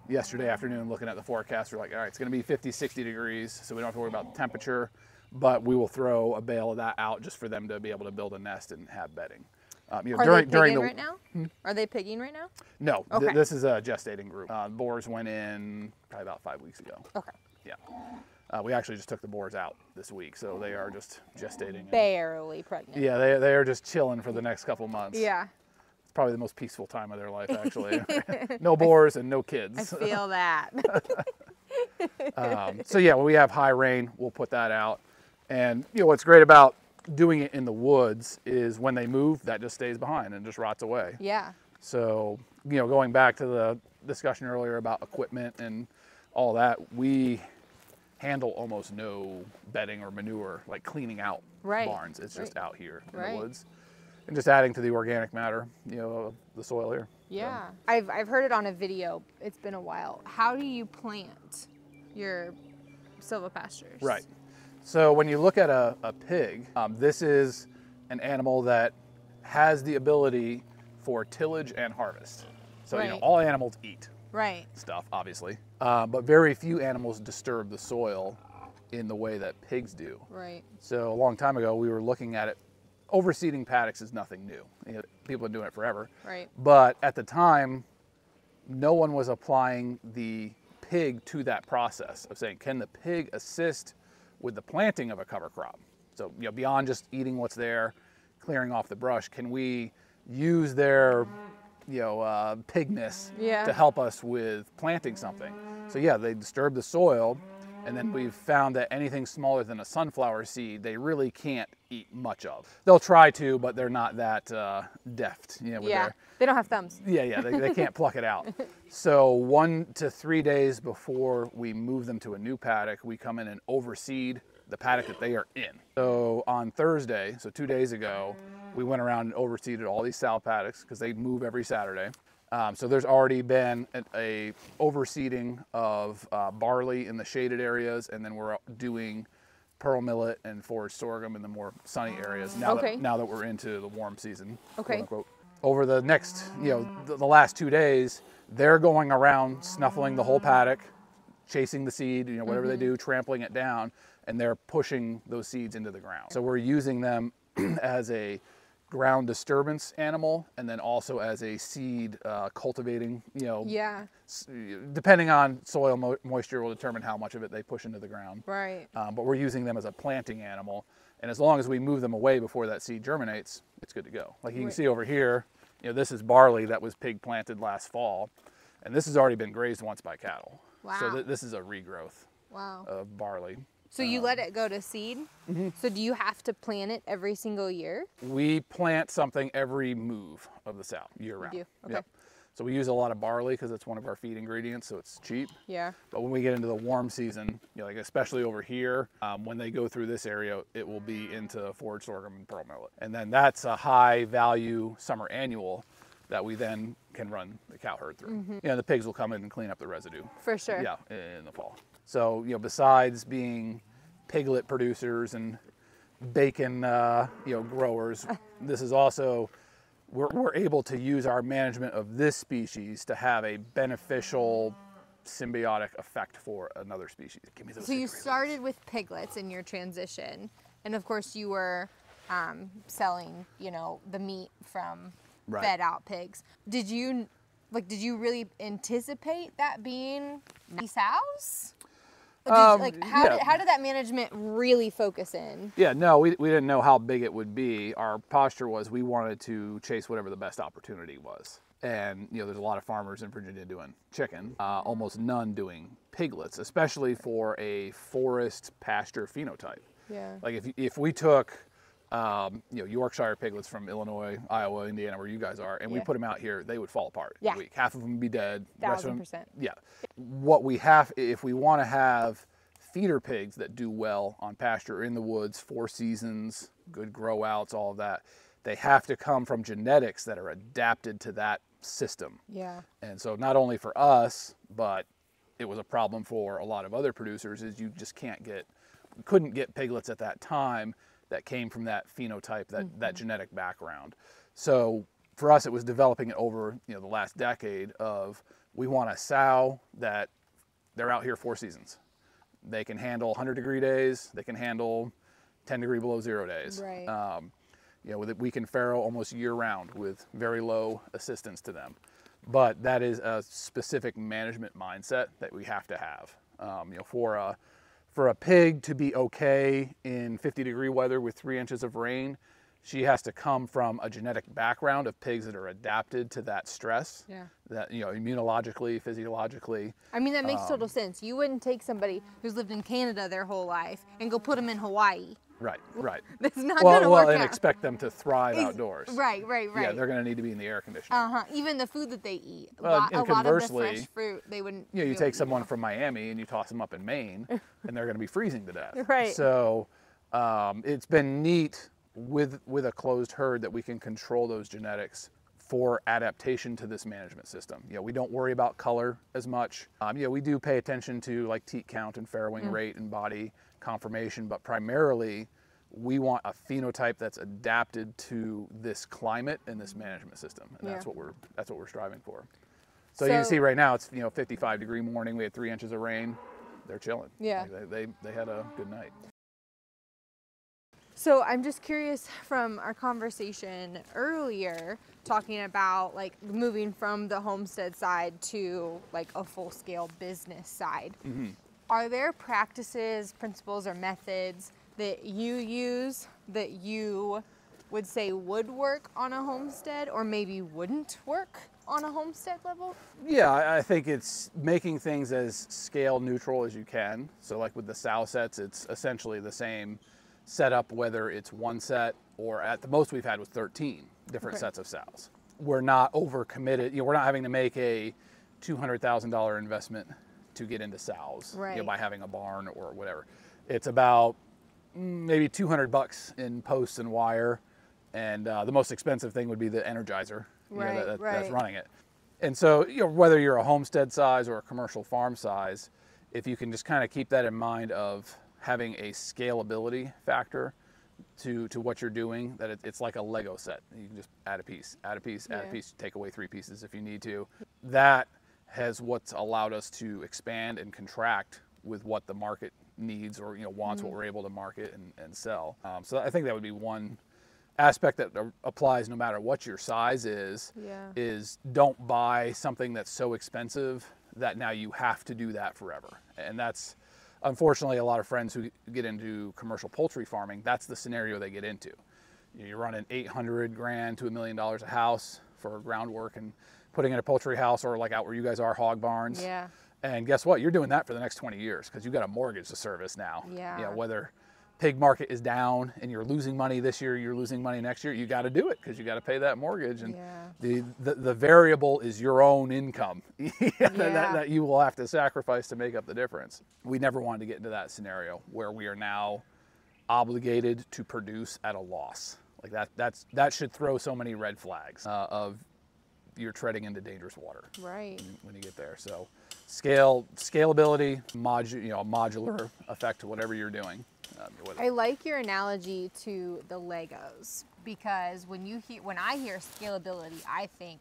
Speaker 1: yesterday afternoon, looking at the forecast, we're like, all right, it's gonna be 50, 60 degrees, so we don't have to worry about the temperature, but we will throw a bale of that out just for them to be able to build a nest and have bedding. You know,
Speaker 2: Are they pigging right now? Are they pigging right now?
Speaker 1: No, this is a gestating group. Boars went in probably about 5 weeks ago.
Speaker 2: Okay.
Speaker 1: Yeah. We actually just took the boars out this week, so they are just gestating.
Speaker 2: Barely pregnant.
Speaker 1: Yeah, they are just chilling for the next couple months.
Speaker 2: Yeah.
Speaker 1: It's probably the most peaceful time of their life, actually. No boars and no kids.
Speaker 2: I feel that.
Speaker 1: So yeah, when we have high rain, we'll put that out. And you know what's great about doing it in the woods is when they move, that just stays behind and just rots away.
Speaker 2: Yeah.
Speaker 1: So, you know, going back to the discussion earlier about equipment and all that, we handle almost no bedding or manure, like cleaning out barns. It's just out here in the woods. And just adding to the organic matter, you know, of the soil here.
Speaker 2: Yeah. I've heard it on a video. It's been a while. How do you plant your silvopastures?
Speaker 1: Right. So when you look at a pig, this is an animal that has the ability for tillage and harvest. So, you know,
Speaker 2: Right.
Speaker 1: all animals eat
Speaker 2: Right.
Speaker 1: stuff, obviously, but very few animals disturb the soil in the way that pigs do.
Speaker 2: Right.
Speaker 1: So a long time ago, we were looking at it. Overseeding paddocks is nothing new. You know, people have been doing it forever.
Speaker 2: Right.
Speaker 1: But at the time, no one was applying the pig to that process of saying, can the pig assist with the planting of a cover crop? So, you know, beyond just eating what's there, clearing off the brush, can we use their, you know, pigness
Speaker 2: Yeah.
Speaker 1: to help us with planting something? So yeah, they disturb the soil, and then we've found that anything smaller than a sunflower seed, they really can't eat much of. They'll try to, but they're not that deft, you know, with
Speaker 2: Yeah.
Speaker 1: their,
Speaker 2: They don't have thumbs.
Speaker 1: yeah, they can't pluck it out. So 1 to 3 days before we move them to a new paddock, we come in and overseed the paddock that they are in. So on Thursday, so 2 days ago, we went around and overseeded all these sow paddocks because they move every Saturday. So there's already been a overseeding of barley in the shaded areas, and then we're doing pearl millet and forage sorghum in the more sunny areas now,
Speaker 2: Okay.
Speaker 1: now that we're into the warm season,
Speaker 2: Okay.
Speaker 1: quote unquote. Over the next, you know, the last 2 days, they're going around snuffling the whole paddock, chasing the seed, you know, whatever they do, trampling it down, and they're pushing those seeds into the ground. So we're using them as a ground disturbance animal, and then also as a seed cultivating, you know,
Speaker 2: Yeah.
Speaker 1: depending on soil moisture will determine how much of it they push into the ground.
Speaker 2: Right.
Speaker 1: But we're using them as a planting animal, and as long as we move them away before that seed germinates, it's good to go. Like you can
Speaker 2: Right.
Speaker 1: see over here, you know, this is barley that was pig planted last fall, and this has already been grazed once by cattle. So
Speaker 2: Wow.
Speaker 1: this is a regrowth
Speaker 2: Wow.
Speaker 1: of barley.
Speaker 2: So you let it go to seed?
Speaker 1: Mm-hmm.
Speaker 2: So do you have to plant it every single year?
Speaker 1: We plant something every move of the sow, year round.
Speaker 2: do? Okay.
Speaker 1: Yep. So we use a lot of barley because it's one of our feed ingredients, so it's cheap.
Speaker 2: Yeah.
Speaker 1: But when we get into the warm season, you know, like especially over here, when they go through this area, it will be into forage sorghum and pearl millet. And then that's a high value summer annual that we then can run the cow herd through. You know, the pigs will come in and clean up the residue.
Speaker 2: For sure.
Speaker 1: Yeah, in the fall. So, you know, besides being piglet producers and bacon, you know, growers, this is also, we're able to use our management of this species to have a beneficial symbiotic effect for another species. Give me those.
Speaker 2: So you
Speaker 1: hickory
Speaker 2: started with piglets in your transition, and of course you were selling, you know, the meat from
Speaker 1: Right.
Speaker 2: fed out pigs. Did you really anticipate that being these sows? How did that management really focus in?
Speaker 1: Yeah, no, we didn't know how big it would be. Our posture was we wanted to chase whatever the best opportunity was. And, you know, there's a lot of farmers in Virginia doing chicken, almost none doing piglets, especially for a forest pasture phenotype.
Speaker 2: Yeah.
Speaker 1: Like if we took, you know, Yorkshire piglets from Illinois, Iowa, Indiana, where you guys are, and we
Speaker 2: Yeah.
Speaker 1: put them out here, they would fall apart in
Speaker 2: Yeah.
Speaker 1: a week. Half of them would be dead. the rest of them-
Speaker 2: 1000%.
Speaker 1: Yeah. What we have, if we want to have feeder pigs that do well on pasture in the woods, 4 seasons, good grow outs, all of that, they have to come from genetics that are adapted to that system.
Speaker 2: Yeah.
Speaker 1: And so not only for us, but it was a problem for a lot of other producers is you just couldn't get piglets at that time that came from that phenotype, that genetic background. So for us, it was developing it over, you know, the last decade of we want a sow that they're out here 4 seasons. They can handle 100-degree days. They can handle 10-degree below zero days.
Speaker 2: Right.
Speaker 1: You know, we can farrow almost year-round with very low assistance to them. But that is a specific management mindset that we have to have. You know, for a pig to be okay in 50-degree weather with 3 inches of rain, she has to come from a genetic background of pigs that are adapted to that stress.
Speaker 2: Yeah.
Speaker 1: That, you know, immunologically, physiologically.
Speaker 2: I mean, that makes total sense. You wouldn't take somebody who's lived in Canada their whole life and go put them in Hawaii.
Speaker 1: Right.
Speaker 2: That's not gonna work
Speaker 1: and
Speaker 2: out.
Speaker 1: expect them to thrive outdoors.
Speaker 2: Right.
Speaker 1: Yeah, they're going to need to be in the air conditioning.
Speaker 2: Even the food that they eat.
Speaker 1: Well,
Speaker 2: a
Speaker 1: and
Speaker 2: lot of the
Speaker 1: conversely,
Speaker 2: fresh fruit they wouldn't.
Speaker 1: You know, you
Speaker 2: be able
Speaker 1: take
Speaker 2: to
Speaker 1: someone from Miami and you toss them up in Maine, and they're going to be freezing to death.
Speaker 2: Right.
Speaker 1: So it's been neat with a closed herd that we can control those genetics for adaptation to this management system. We don't worry about color as much. We do pay attention to like teat count and farrowing rate and body conformation, but primarily we want a phenotype that's adapted to this climate and this management system, and that's what we're striving for. So you can see right now it's 55-degree morning. We had 3 inches of rain. They're chilling. Yeah, they had a good night.
Speaker 2: So I'm just curious, from our conversation earlier, talking about like moving from the homestead side to like a full-scale business side. Are there practices, principles, or methods that you use that you would say would work on a homestead or maybe wouldn't work on a homestead level?
Speaker 1: Yeah, I think it's making things as scale neutral as you can. So like with the sow sets, it's essentially the same setup, whether it's one set or at the most we've had with 13 different sets of sows. We're not overcommitted. We're not having to make a $200,000 investment to get into sows by having a barn or whatever. It's about maybe $200 in posts and wire, and the most expensive thing would be the energizer that's running it. And so whether you're a homestead size or a commercial farm size, if you can just kind of keep that in mind of having a scalability factor to what you're doing, that it's like a Lego set. You can just add a piece, add a piece, add a piece, take away 3 pieces if you need to. That has what's allowed us to expand and contract with what the market needs or wants, what we're able to market and sell. So I think that would be one aspect that applies no matter what your size is don't buy something that's so expensive that now you have to do that forever. And that's unfortunately a lot of friends who get into commercial poultry farming, that's the scenario they get into. You're running $800,000 to $1 million a house for groundwork and putting in a poultry house, or like out where you guys are, hog barns. Yeah. And guess what? You're doing that for the next 20 years because you've got a mortgage to service now. Yeah. Whether pig market is down and you're losing money this year, you're losing money next year, you got to do it because you got to pay that mortgage. And the variable is your own income that you will have to sacrifice to make up the difference. We never wanted to get into that scenario where we are now obligated to produce at a loss. Like that should throw so many red flags of you're treading into dangerous water when you get there. So scalability, modular effect to whatever you're doing.
Speaker 2: I like your analogy to the Legos, because when I hear scalability, I think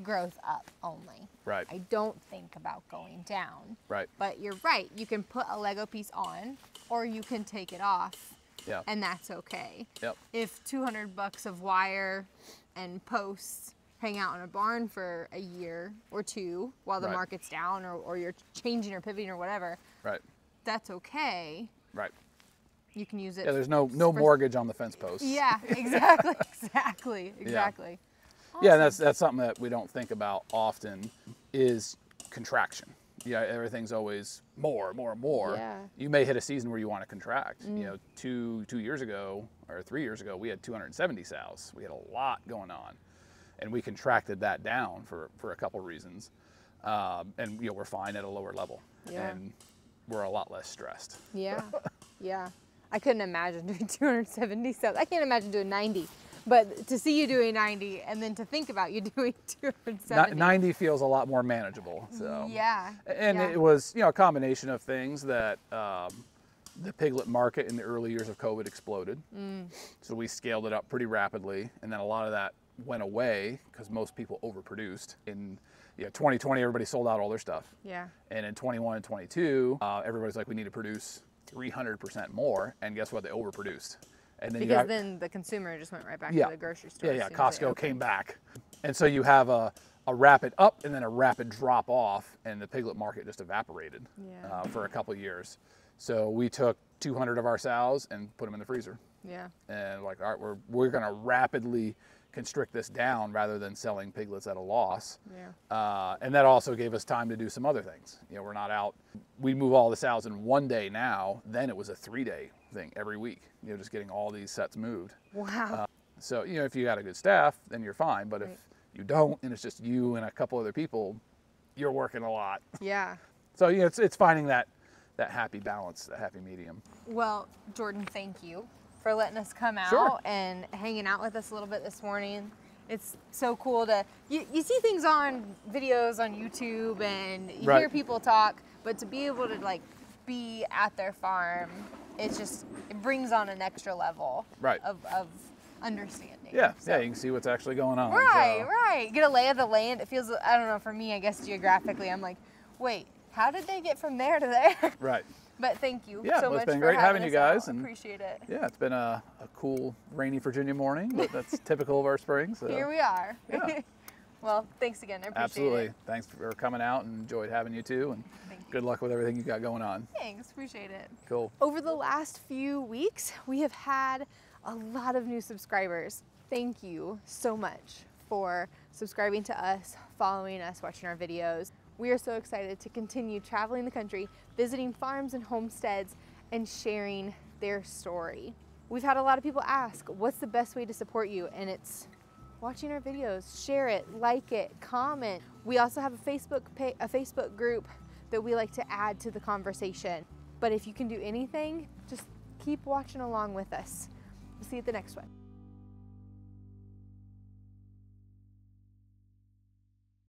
Speaker 2: growth up only.
Speaker 1: Right.
Speaker 2: I don't think about going down.
Speaker 1: Right.
Speaker 2: But you're right. You can put a Lego piece on, or you can take it off.
Speaker 1: Yeah.
Speaker 2: And that's okay.
Speaker 1: Yep.
Speaker 2: If $200 of wire and posts hang out in a barn for a year or two while the market's down, or you're changing or pivoting or whatever, that's okay.
Speaker 1: Right.
Speaker 2: You can use it.
Speaker 1: Yeah, there's no mortgage on the fence posts.
Speaker 2: Yeah, exactly, exactly.
Speaker 1: Yeah, and that's something that we don't think about often is contraction. Everything's always more. Yeah. You may hit a season where you want to contract. 2 years ago or 3 years ago, we had 270 sows. We had a lot going on, and we contracted that down for a couple reasons. And we're fine at a lower level, and we're a lot less stressed.
Speaker 2: Yeah. I couldn't imagine doing 270 sows. I can't imagine doing 90. But to see you doing 90 and then to think about you doing 270.
Speaker 1: 90 feels a lot more manageable. So.
Speaker 2: Yeah.
Speaker 1: And it was, a combination of things that the piglet market in the early years of COVID exploded. So we scaled it up pretty rapidly. And then a lot of that went away because most people overproduced. In 2020, everybody sold out all their stuff. Yeah. And in 21 and 22, everybody's like, we need to produce 300% more. And guess what? They overproduced. And then
Speaker 2: then the consumer just went right back to the grocery store.
Speaker 1: Yeah. Costco came back. And so you have a rapid up and then a rapid drop off, and the piglet market just evaporated for a couple of years. So we took 200 of our sows and put them in the freezer. Yeah. And like, all right, we're going to rapidly constrict this down rather than selling piglets at a loss. Yeah. And that also gave us time to do some other things. We're not out. We move all the sows in one day now. Then it was a 3-day thing every week. Just getting all these sets moved. Wow. So if you got a good staff, then you're fine. But if you don't, and it's just you and a couple other people, you're working a lot. Yeah. So it's finding that happy balance, that happy medium.
Speaker 2: Well, Jordan, thank you for letting us come out
Speaker 1: Sure.
Speaker 2: and hanging out with us a little bit this morning. It's so cool to, you see things on videos on YouTube and you
Speaker 1: Right.
Speaker 2: hear people talk, but to be able to like be at their farm, it brings on an extra level
Speaker 1: Right.
Speaker 2: of understanding.
Speaker 1: Yeah,
Speaker 2: So-
Speaker 1: yeah, you can see what's actually going on.
Speaker 2: Right,
Speaker 1: so.
Speaker 2: right. Get a lay of the land. It feels, I don't know, for me, I guess geographically, I'm like, wait, how did they get from there to there?
Speaker 1: Right.
Speaker 2: But thank you
Speaker 1: Yeah,
Speaker 2: so
Speaker 1: well,
Speaker 2: much
Speaker 1: it's been
Speaker 2: for
Speaker 1: great having you
Speaker 2: us
Speaker 1: guys,
Speaker 2: out.
Speaker 1: and
Speaker 2: Appreciate it.
Speaker 1: Yeah, it's been a cool, rainy Virginia morning, but that's typical of our spring. So.
Speaker 2: Here we are.
Speaker 1: Yeah.
Speaker 2: Well, thanks again. I appreciate
Speaker 1: Absolutely.
Speaker 2: it.
Speaker 1: Thanks for coming out, and enjoyed having you too. And
Speaker 2: Thank you.
Speaker 1: good luck with everything you got going on.
Speaker 2: Thanks. Appreciate it.
Speaker 1: Cool.
Speaker 2: Over the last few weeks, we have had a lot of new subscribers. Thank you so much for subscribing to us, following us, watching our videos. We are so excited to continue traveling the country, visiting farms and homesteads, and sharing their story. We've had a lot of people ask, what's the best way to support you? And it's watching our videos, share it, like it, comment. We also have a Facebook group that we like to add to the conversation. But if you can do anything, just keep watching along with us. We'll see you at the next one.